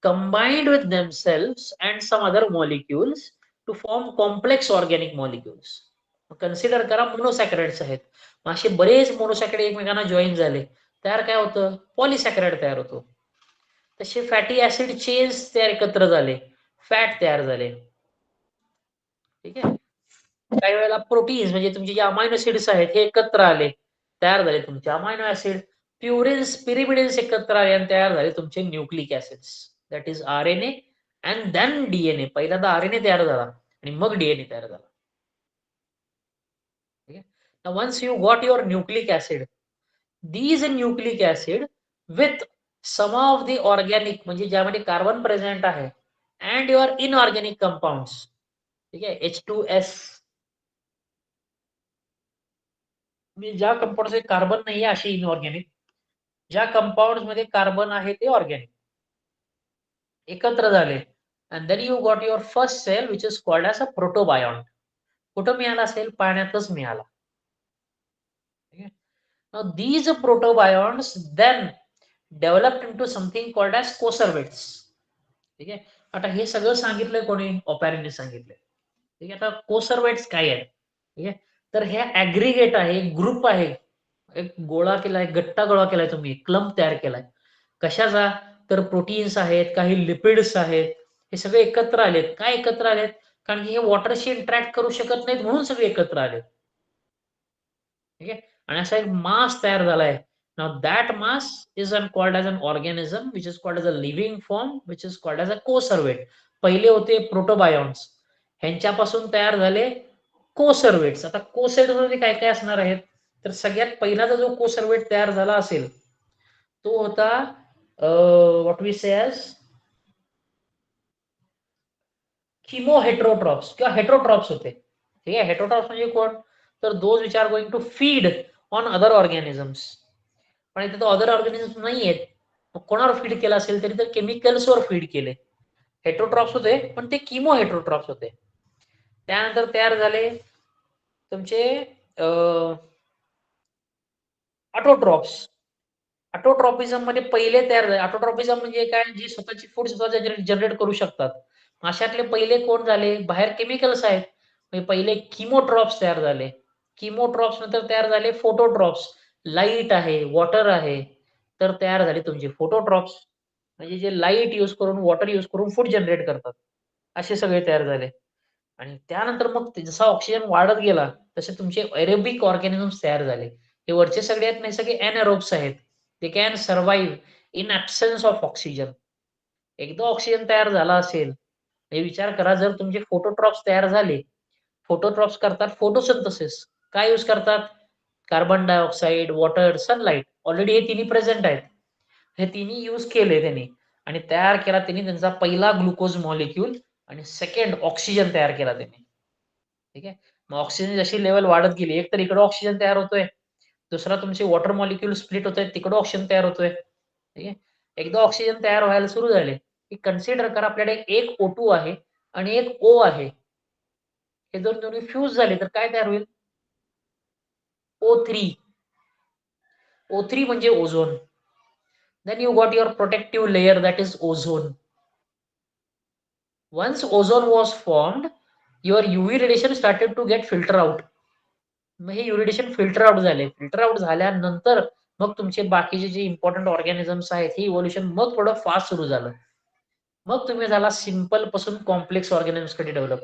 combined with themselves and some other molecules to form complex organic molecules. Consider करा मोनोसॅकराइड्स आहेत. मग असे बरेच मोनोसॅकराइड एकमेकांना जॉईन झाले, तयार काय होतं? पॉलिसॅकराइड तयार होतो. तसे फॅटी ऍसिड चेन्स तयार एकत्र झाले, फॅट तयार झाले. ठीक आहे. काही वेळेला प्रोटीन्स म्हणजे तुमचे जे अमायनो ऍसिड्स आहेत हे एकत्र आले, तयार झाले तुमचे अमायनो ऍसिड. प्युरिन्स, पिरिमिडिन्स एकत्र आले आणि तयार झाले तुमचे nucleic acids, that is RNA and then DNA. पहिल्यांदा RNA तयार झाला आणि मग DNA तयार झाला. ठीक आहे. Now once you got your nucleic acid, these nucleic acid with some of the organic म्हणजे ज्यामध्ये कार्बन प्रेझेंट आहे and your inorganic compounds. ठीक आहे. H2S म्हणजे ज्या कंपाऊंड मध्ये कार्बन नाही आहे असे इनऑर्गॅनिक, ज्या कंपाऊंड मध्ये कार्बन आहे ते ऑर्गॅनिक एकत्र झाले. And then you got your first cell which is called as a protobiont. कुठं मिळाला असेल? पाण्यातच मिळाला. Now these protobions then developed into something called as conservates. ठीक आहे. आता हे सगळं सांगितलंय कोणी? ओपॅरिनने सांगितलंय. ठीक आहे. आता कोसर्वेट्स काय आहेत? ठीक आहे. तर हे ऍग्रिगेट आहे, ग्रुप आहे, एक गोळा केलाय, गट्टा गोळा केलाय तुम्ही, क्लम्प तयार केलाय. कशाचा? तर प्रोटीन्स आहेत, काही लिपिड्स आहेत, हे सगळे एकत्र आलेत. काय एकत्र आलेत? कारण की हे वॉटरशी इंटरॅक्ट करू शकत नाहीत म्हणून सगळे एकत्र आलेत. ठीक आहे. आणि असा एक मास तयार झालाय. Now that mass is called as an organism which is called as a living form which is called as a coacervate. पहिले होते प्रोटोबायॉन्ट्स, ह्यांच्यापासून तयार झाले कोसर्वेट्स. आता कोसर्वेट मध्ये काय काय असणार आहेत, तर सगळ्यात पहिला जो कोसर्वेट तयार झाला असेल तो होता what we say as chemoheterotrophs किंवा हेट्रोट्रॉप्स होते. ठीक आहे, हेट्रोट्रॉप्स म्हणजे कोण, तर those which are going to feed on other organisms. पण इथे तर अदर ऑर्गॅनिझम्स नाही आहेत, मग कोणावर फीड केलं असेल तरी तर केमिकल्सवर फीड केले. हेट्रोट्रॉप्स होते पण ते किमो हेट्रोट्रॉप्स होते. त्यानंतर तयार झाले तुमचे ऑटोट्रॉप्स. ऑटोट्रॉपिझम मध्ये पहिले तयार झाले. ऑटोट्रॉपिझम म्हणजे काय, जी स्वतःची फूड स्वतः जनरेट करू शकतात. अशातले पहिले कोण झाले, बाहेर केमिकल्स आहेत, म्हणजे पहिले किमोट्रॉप्स तयार झाले. किमोट्रॉप्स नंतर तयार झाले फोटोट्रॉप्स. लाईट आहे, वॉटर आहे, तर तयार झाले तुमचे फोटोट्रॉप्स, म्हणजे जे लाईट यूज करून, वॉटर यूज करून फूड जनरेट करतात. असे सगळे तयार झाले. आणि त्यानंतर मग जसा ऑक्सिजन वाढत गेला तसे तुमचे एरोबिक ऑर्गॅनिझम्स तयार झाले. हे वरचे सगळे आहेत नाही, सगळे एनएरोब्स आहेत. They can survive in absence of oxygen. एकदा ऑक्सिजन तयार झाला असेल, हे विचार करा, जर तुमचे फोटोट्रॉप्स तयार झाले, फोटोट्रॉप्स करतात फोटोसिंथेसिस. काय यूज करतात, carbon dioxide, water, sunlight. Already हे तिन्ही प्रेझेंट आहेत. हे तिन्ही यूज केले त्यांनी आणि तयार केला त्यांनी त्यांचा पहिला ग्लुकोज मॉलिक्यूल आणि सेकंड ऑक्सिजन तयार केला त्यांनी. ठीक आहे, मग ऑक्सिजन जशी लेवल वाढत गेली, एक तर इकडे ऑक्सिजन तयार होतोय, दुसरा तुमचे वॉटर मॉलिक्यूल स्प्लिट होत आहेत, तिकडे ऑक्सिजन तयार होतोय. ठीक आहे, एकदा ऑक्सिजन तयार व्हायला सुरू झाले की कन्सिडर करा आपल्याकडे एक O2 आहे आणि एक O आहे. हे जर दोन्ही फ्यूज झाले तर काय तयार होईल, O3. O3 म्हणजे ozone. Then you got your protective layer, that is ozone. Once ozone was formed, your UV radiation started to get filter out. मग हे UV radiation फिल्टर आउट झाले. फिल्टर आउट झाल्यानंतर मग तुमचे बाकीचे जे इम्पॉर्टंट ऑर्गॅनिझम्स आहेत हे इव्होल्युशन मग थोडं फास्ट सुरू झालं. मग तुम्ही झाला सिंपल पासून कॉम्प्लेक्स ऑर्गॅनिझम्स कडे डेव्हलप.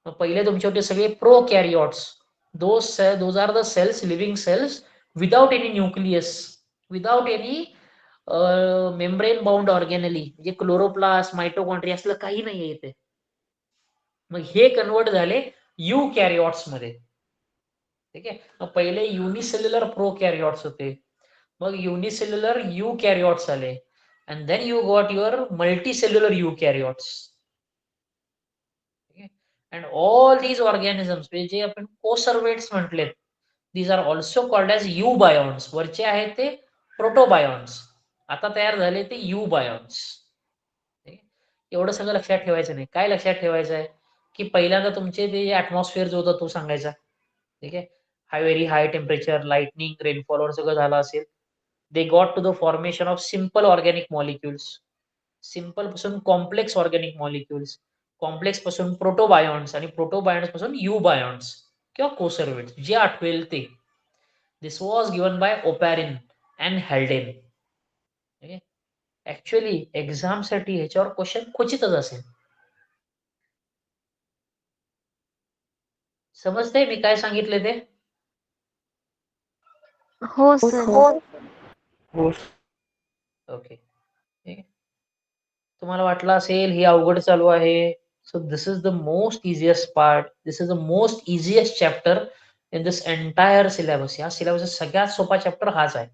मग पहिले तुमचे होते सगळे prokaryotes. Those are the cells, living cells without any nucleus, without any membrane bound organelle, म्हणजे क्लोरोप्लास्ट, मायटोकॉन्ड्रिया असलं काही नाहीये इथे. मग हे कन्वर्ट झाले युकॅरियोट्स मध्ये. ठीक आहे, मग पहिले युनिसेल्युलर प्रोकॅरियोट्स होते, मग युनिसेल्युलर युकॅरियोट्स आले, and then you got your multicellular eukaryotes. And all these organisms जे आपण कोसर्वेट्स म्हटलेत, these are also called as eubionts. वरचे आहेत ते प्रोटोबायॉन्स, आता तयार झाले ते युबायॉन्स. एवढं सगळं लक्षात ठेवायचं नाही. काय लक्षात ठेवायचं आहे की पहिल्यांदा तुमचे ते ऍटमॉस्फिअर जो होता तो सांगायचा. ठीक आहे, very high temperature, lightning, rainfall सगळं झालं असेल. They got to the formation of simple organic molecules. Simple पासून कॉम्प्लेक्स ऑर्गॅनिक मॉलिक्युल्स, कॉम्प्लेक्स पासून प्रोटोबायॉन्स आणि प्रोटोबायॉन्स पासून युबायॉन्स किंवा कोसर्वेट्स, जे आठवेल ते. This was given by Oparin and Haldane. Actually exam साठी ह्याच्यावर क्वेश्चन क्वचितच असेल. समजतंय मी काय सांगितले ते? हो सर. ओके, ठीक आहे. तुम्हाला वाटलं असेल ही अवघड चालू आहे. So this is the most easiest part, this is the most easiest chapter in this entire syllabus. या सिलेबस सगळ्यात सोपा चॅप्टर हाच आहे.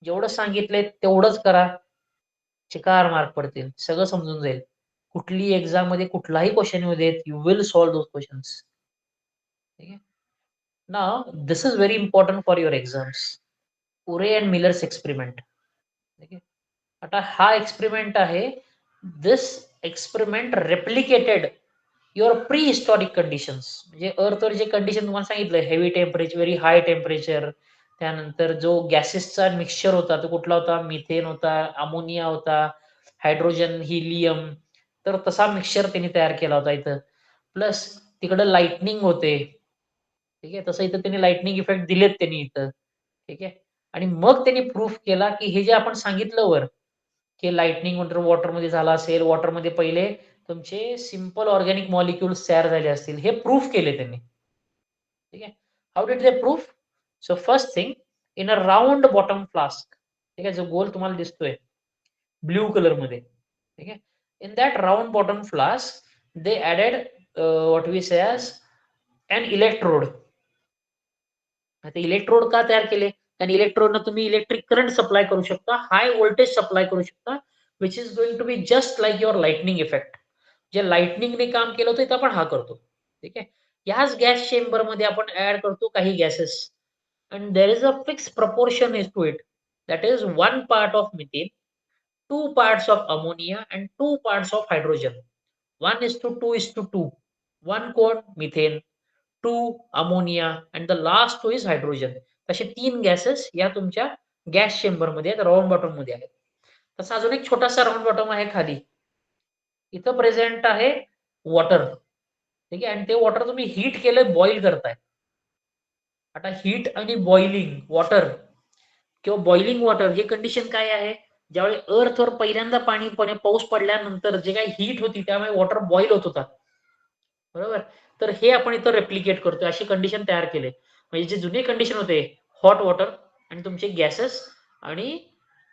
जेवढं सांगितलंय तेवढंच करा, चिकार मार्क पडतील, सगळं समजून जाईल. कुठली एक्झाम मध्ये कुठलाही क्वेश्चन येऊ देत, you will solve those questions. ठीक आहे, now this is very important for your exams. Urey and Miller's experiment. ठीक आहे, आता हा एक्सपेरिमेंट आहे. This experiment replicated your prehistoric conditions. म्हणजे अर्थवर जे कंडिशन तुम्हाला सांगितलं, heavy temperature, very high temperature, त्यानंतर जो गॅसेसचा मिक्सचर होता तो कुठला होता, मिथेन होता, अमोनिया होता, हायड्रोजन, हिलियम, तर तसा मिक्सचर त्यांनी तयार केला होता इथं. प्लस तिकडं लाइटनिंग होते. ठीक आहे, तसं इथं त्यांनी लाइटनिंग इफेक्ट दिलेत त्यांनी इथं. ठीक आहे, आणि मग त्यांनी प्रूफ केला की हे जे आपण सांगितलं वर की लाइटनिंग वॉटरमध्ये झाला असेल, वॉटरमध्ये पहिले तुमचे सिंपल ऑर्गॅनिक मॉलिक्युल्स तयार झाले असतील, हे प्रूफ केले त्यांनी. ठीक आहे, how did they proof, so first thing, in a round bottom flask, ठीक आहे, जो गोल तुम्हाला दिसतोय ब्ल्यू कलर मध्ये, ठीक आहे, in that round bottom flask they added what we say as an electrode. आता इलेक्ट्रोड का तयार केले? कारण इलेक्ट्रोडनं तुम्ही इलेक्ट्रिक करंट सप्लाय करू शकता, हाय व्होल्टेज सप्लाय करू शकता, which is going to be just like your lightning effect. जे लाइटनिंगने काम केलं होतं ते आपण हा करतो. ठीक आहे. याच गॅस चेंबर मध्ये आपण ऍड करतो काही gases, and there is a fixed proportion is to it, that is 1 part of methane, 2 parts of ammonia and 2 parts of hydrogen. 1:2:2. 1 quart methane, 2 ammonia and the last 2 is hydrogen. असे 3 gases या तुमच्या gas chamber मध्ये आहेत, round bottom मध्ये आहेत. तसा अजून एक छोटासा राउंड बॉटम आहे खाली. इथं प्रेझेंट आहे वॉटर. ठीक आहे, आणि ते वॉटर तुम्ही हीट केलं, बॉईल करताय. आता हीट आणि बॉइलिंग वॉटर किंवा बॉइलिंग वॉटर हे कंडिशन काय आहे? ज्यावेळी अर्थवर पहिल्यांदा पाऊस पडल्यानंतर जे काही हीट होती त्यामुळे वॉटर बॉईल होत होता, बरोबर. तर हे आपण इथं रेप्लिकेट करतोय, अशी कंडिशन तयार केले. म्हणजे जे जुने कंडिशन होते, हॉट वॉटर आणि तुमचे गॅसेस आणि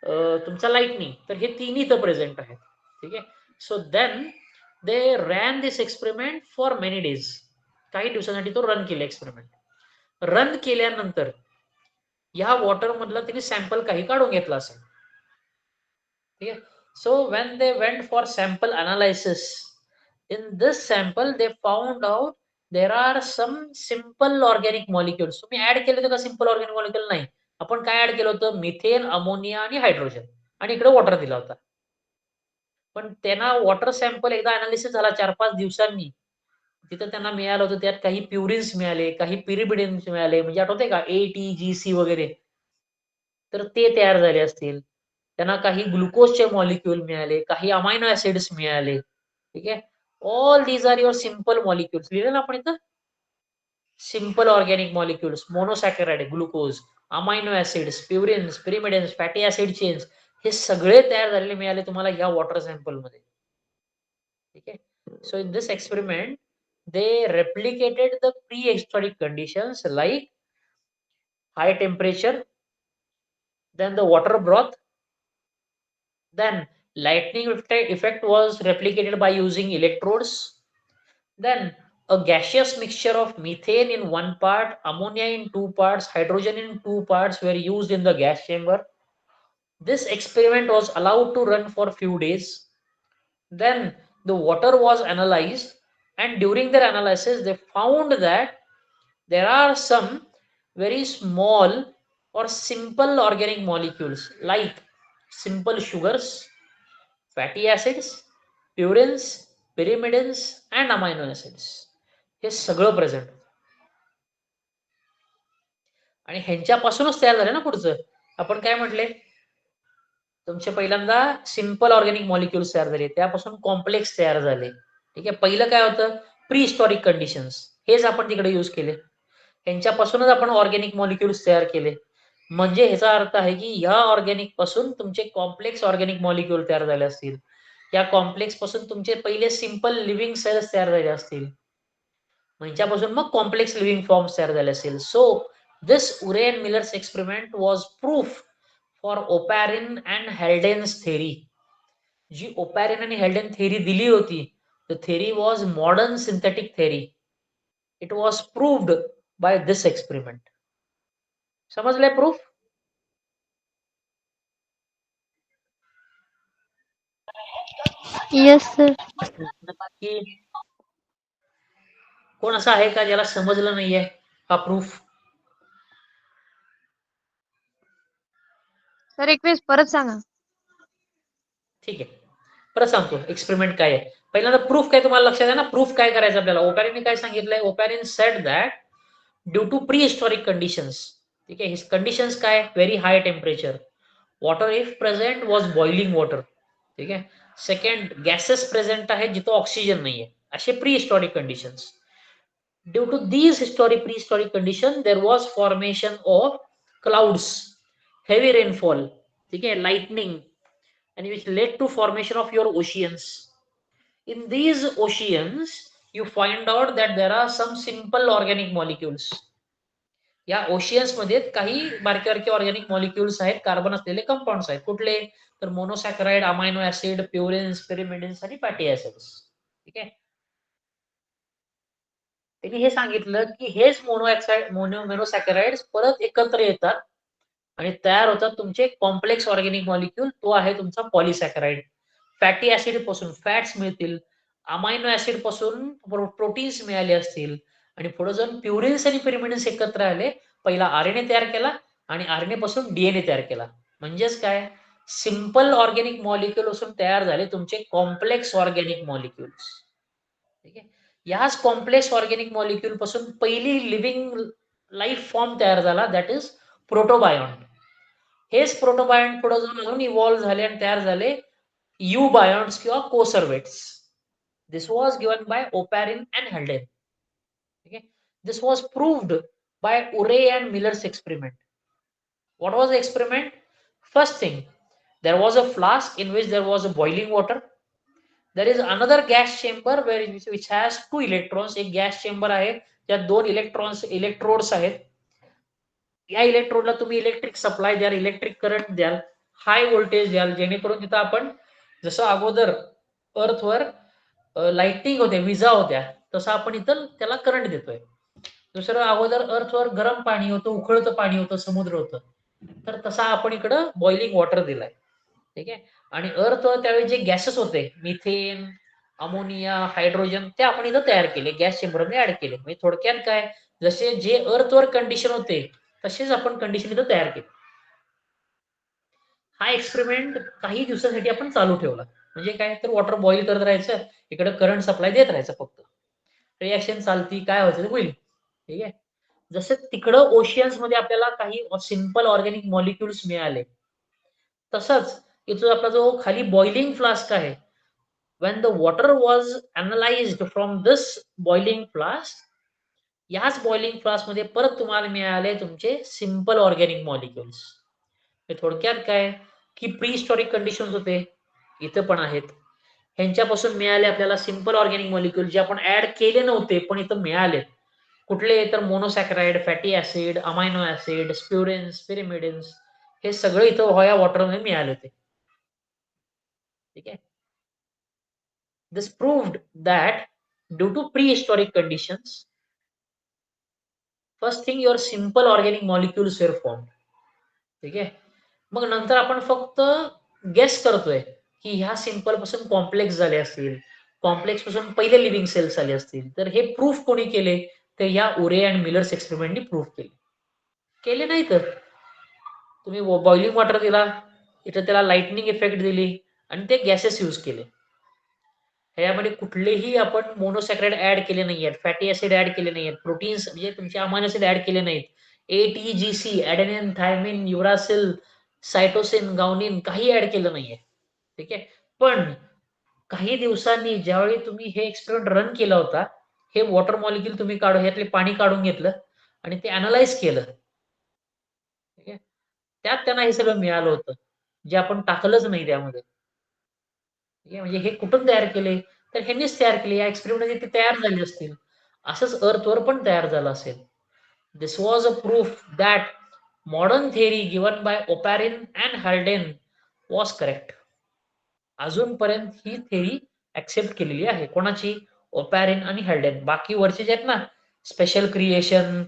तुमचा लाइटनिंग, तर हे तिन्ही इथं प्रेझेंट आहेत. ठीक आहे. So then they ran this experiment for many days. काही दिवसांसाठी तो रन केला एक्सपेरिमेंट. रन केल्यानंतर या वॉटर मधला तिने सॅम्पल काही काढून घेतला असेल. ठीक आहे. So when they went for sample analysis, in this sample they found out there are some simple organic molecules. तुम्ही ऍड केले होते का सिंपल ऑर्गॅनिक मॉलिक्युल? नाही. आपण काय ऍड केलं होतं? मिथेन, अमोनिया आणि हायड्रोजन, आणि इकडे वॉटर दिला होता. पण त्यांना वॉटर सॅम्पल एकदा अनालिसिस झाला 4-5 दिवसांनी, तिथं त्यांना मिळालं होतं, त्यात काही प्युरिन्स मिळाले, काही पिरिबिडिन्स मिळाले, म्हणजे आठवते का ATGC वगैरे, तर ते तयार झाले असतील. त्यांना काही ग्लुकोजचे मॉलिक्यूल मिळाले, काही अमायनो ऍसिड्स मिळाले. ठीक आहे. All these are your simple molecules. लिहिलं ना आपण इथं? Simple organic molecules, monosaccharide, glucose, amino acids, purines, pyrimidines, fatty acid chains, हे सगळे तयार झालेले मिळाले तुम्हाला या वॉटर सॅम्पल मध्ये. ठीक आहे. So in this experiment they replicated the prehistoric conditions like high temperature, then the water broth, then lightning effect was replicated by using electrodes, then a gaseous mixture of methane in 1 part, ammonia in 2 parts, hydrogen in 2 parts were used in the gas chamber. This experiment was allowed to run for few days. Then the water was analyzed, and during their analysis they found that there are some very small or simple organic molecules like simple sugars, fatty acids, purines, pyrimidines and amino acids. हे सगळं present, आणि ह्यांच्यापासूनच तयार झाले ना पुढचं. आपण काय म्हटले? तुमचे पहिल्यांदा सिंपल ऑर्गॅनिक मॉलिक्युल्स तयार झाले, त्यापासून कॉम्प्लेक्स तयार झाले. ठीक आहे. पहिलं काय होतं? प्री हिस्टॉरिक कंडिशन्स, हेच आपण तिकडे यूज केले. ह्यांच्यापासूनच आपण ऑर्गॅनिक मॉलिक्युल्स तयार केले. म्हणजे ह्याचा अर्थ आहे की या ऑर्गॅनिक पासून तुमचे कॉम्प्लेक्स ऑर्गॅनिक मॉलिक्युल तयार झाले असतील. या कॉम्प्लेक्स पासून तुमचे पहिले सिंपल लिव्हिंग सेल्स तयार झाले असतील. ह्यांच्यापासून मग कॉम्प्लेक्स लिव्हिंग फॉर्म्स तयार झाले असतील. So this Urey and Miller's experiment was proof for Oparin and Haldane's theory. जी ओपॅरिन आणि हेल्डेन थेरी दिली होती, the theory was modern synthetic theory. It was proved by this experiment. समजलंय proof? Yes sir. नक्की कोण असं आहे का ज्याला समजलं नाहीये हा प्रूफ? सर एक वेळेस परत सांगा. ठीक आहे, परत सांगतो एक्सपेरिमेंट काय आहे. पहिल्यांदा प्रूफ काय तुम्हाला लक्षात आहे ना? प्रूफ काय करायचं आपल्याला? ओपॅरिनने काय सांगितलंय? Oparin said that due to prehistoric conditions, ठीक आहे, कंडिशन्स काय? Very high temperature, water if present was boiling water. ठीक आहे. सेकंड, गॅसेस प्रेझेंट आहे जिथं ऑक्सिजन नाहीये, असे pre historic conditions. Due to these prehistoric conditions, there was formation of clouds, heavy rainfall, okay, lightning, and which led to formation of your oceans. In these oceans, you find out that there are some simple organic molecules. या oceans मध्ये काही बारके बारके organic molecules आहेत, carbon असलेले compounds आहेत. कुठले? तर मोनोसॅकराइड, अमायनो ऍसिड, प्युरिन्स, पिरिमिडिन्स आणि फॅटी ऍसिड्स. ठीक आहे. त्यांनी हे सांगितलं की हेच मोनोसॅकराइड्स परत एकत्र येतात आणि तयार होतात तुमचे कॉम्प्लेक्स ऑर्गॅनिक मॉलिक्यूल. तो आहे तुमचा पॉलिसॅकराइड. फॅटी ऍसिड पासून फॅट्स मिळतील, अमायनो ऍसिड पासून प्रोटीन्स मिळाले असतील आणि पुढे जाऊन प्युरिन्स आणि पिरिमिडिन्स एकत्र आले. पहिला आरएनए तयार केला आणि आरएनए पासून डीएनए तयार केला. म्हणजेच काय? सिंपल ऑर्गॅनिक मॉलिक्यूल पासून तयार झाले तुमचे कॉम्प्लेक्स ऑर्गॅनिक मॉलिक्युल्स. ठीक आहे. याच कॉम्प्लेक्स ऑर्गॅनिक मॉलिक्यूल पासून पहिली लिव्हिंग लाईफ फॉर्म तयार झाला, दॅट इज प्रोटोबायोंट. हेच प्रोटोबायोंट पुढे जाऊन अजून इव्हॉल्व्ह झाले आणि तयार झाले युबायोंट्स किंवा coacervates. This was given by Oparin and Haldane. ठीक आहे. This was proved by Urey and Miller's experiment. What was the experiment? First thing, there was a flask in which there was a boiling water. There is another gas chamber which has 2 electrons. एक gas chamber आहे, त्यात 2 electrodes आहेत. या इलेक्ट्रोडला तुम्ही electric supply द्याल, electric current द्याल, high voltage द्याल, जेणेकरून तिथं आपण जसं अगोदर अर्थवर लाइटिंग होते, विजा होत्या, तसं आपण इथं त्याला करंट देतोय. दुसरं, अगोदर अर्थवर गरम पाणी होतं, उकळतं पाणी होतं, समुद्र होतं, तर तसा आपण इकडं बॉइलिंग वॉटर दिलाय. ठीक आहे. आणि अर्थवर त्यावेळी जे गॅसेस होते, मिथेन, अमोनिया, हायड्रोजन, ते आपण इथं तयार केले, गॅस चेंबरमध्ये ऍड केले. म्हणजे थोडक्यात काय, जसे जे अर्थवर कंडिशन होते तसेच आपण कंडिशन इथं तयार केली. हा एक्सपेरिमेंट काही दिवसासाठी आपण चालू ठेवला. म्हणजे काय, तर वॉटर बॉईल करत राहायचं, इकडे करंट सप्लाय देत राहायचं, फक्त रिॲक्शन चालती, काय व्हायचं ते होईल. ठीक आहे. जसं तिकडं ओशियन्स मध्ये आपल्याला काही सिंपल ऑर्गॅनिक मॉलिक्युल्स मिळाले, तसंच इथं आपला जो खाली बॉइलिंग फ्लास्क आहे, when the water was analyzed from this boiling flask, याच बॉइलिंग फ्लास्क मध्ये परत तुम्हाला मिळाले तुमचे सिंपल ऑर्गॅनिक मॉलिक्युल्स. थोडक्यात काय, की प्री हिस्टॉरिक कंडिशन्स होते, इथं पण आहेत. ह्यांच्यापासून मिळाले आपल्याला सिंपल ऑर्गॅनिक मॉलिक्युल जे आपण ऍड केले नव्हते पण इथं मिळाले. कुठले? तर monosaccharide, fatty acid, amino acid, purines, pyrimidines, हे सगळं इथं व्हाया वॉटरमध्ये मिळाले होते. ठीक आहे. This proved that due to prehistoric conditions, first thing your simple organic molecules were formed. ठीक आहे. मग नंतर आपण फक्त गेस करतोय की ह्या सिंपल पासून कॉम्प्लेक्स झाले असतील, कॉम्प्लेक्स पासून पहिले लिव्हिंग सेल्स आले असतील. तर हे प्रूफ कोणी केले? तर या उरे अँड मिलर्स एक्सपेरिमेंटनी प्रूफ केले नाही. तर तुम्ही बॉइलिंग वॉटर दिला, इथं त्याला लाइटनिंग इफेक्ट दिली आणि ते गॅसेस यूज केले. ह्यामध्ये कुठलेही आपण मोनोसॅकराइड ऍड केले नाहीयेत, फॅटी ऍसिड ऍड केले नाहीयेत, प्रोटीन्स म्हणजे तुमचे अमायनो ऍसिड ऍड केले नाहीत, एटीजीसी, ॲडेनिन, थायमिन, युरासिल, सायटोसिन, गाउनिन काही ऍड केलं नाहीये. ठीक आहे. पण काही दिवसांनी ज्यावेळी तुम्ही हे एक्सपेरिमेंट रन केला होता, हे वॉटर मॉलिक्यूल तुम्ही काढून, यातले पाणी काढून घेतलं आणि ते अनालाइज केलं. ठीक आहे. त्यात त्यांना हे सगळं मिळालं होतं, जे आपण टाकलंच नाही त्यामध्ये. म्हणजे हे कुठून तयार केले? तर ह्यांनीच तयार केले. या एक्सपेरिमेंटमध्ये ते तयार झाले असतील. असंच अर्थवर पण तयार झालं असेल. This was a proof that modern theory given by Oparin and Haldane was correct. अजूनपर्यंत ही थिअरी ऍक्सेप्ट केलेली आहे. कोणाची? ओपॅरिन आणि हॅल्डेन. बाकी वरचे जे आहेत ना, स्पेशल क्रिएशन,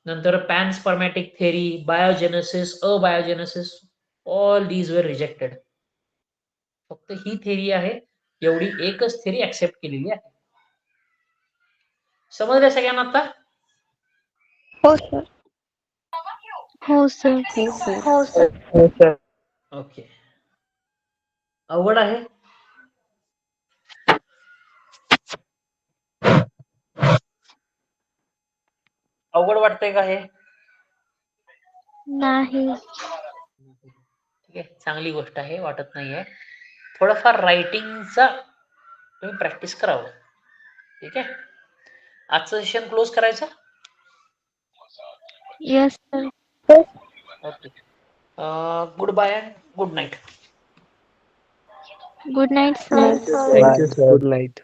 नंतर panspermatic theory, biogenesis, abiogenesis, all these were rejected. फक्त ही थिअरी आहे, एवढी एकच थिअरी ऍक्सेप्ट केलेली आहे. समजलं सगळ्यांना आता? हो सर. हो सर. हो सर. ओके. अवघड आहे? अवघड वाटतंय का हे? नाही. ठीक आहे, चांगली गोष्ट आहे, वाटत नाहीये. थोडंफार रायटिंगचा तुम्ही प्रॅक्टिस करावं. ठीक आहे. आजचं सेशन क्लोज करायचं. Yes sir. Okay. Good bye and good night. Good night sir. Thank you, Thank you, sir. Good night.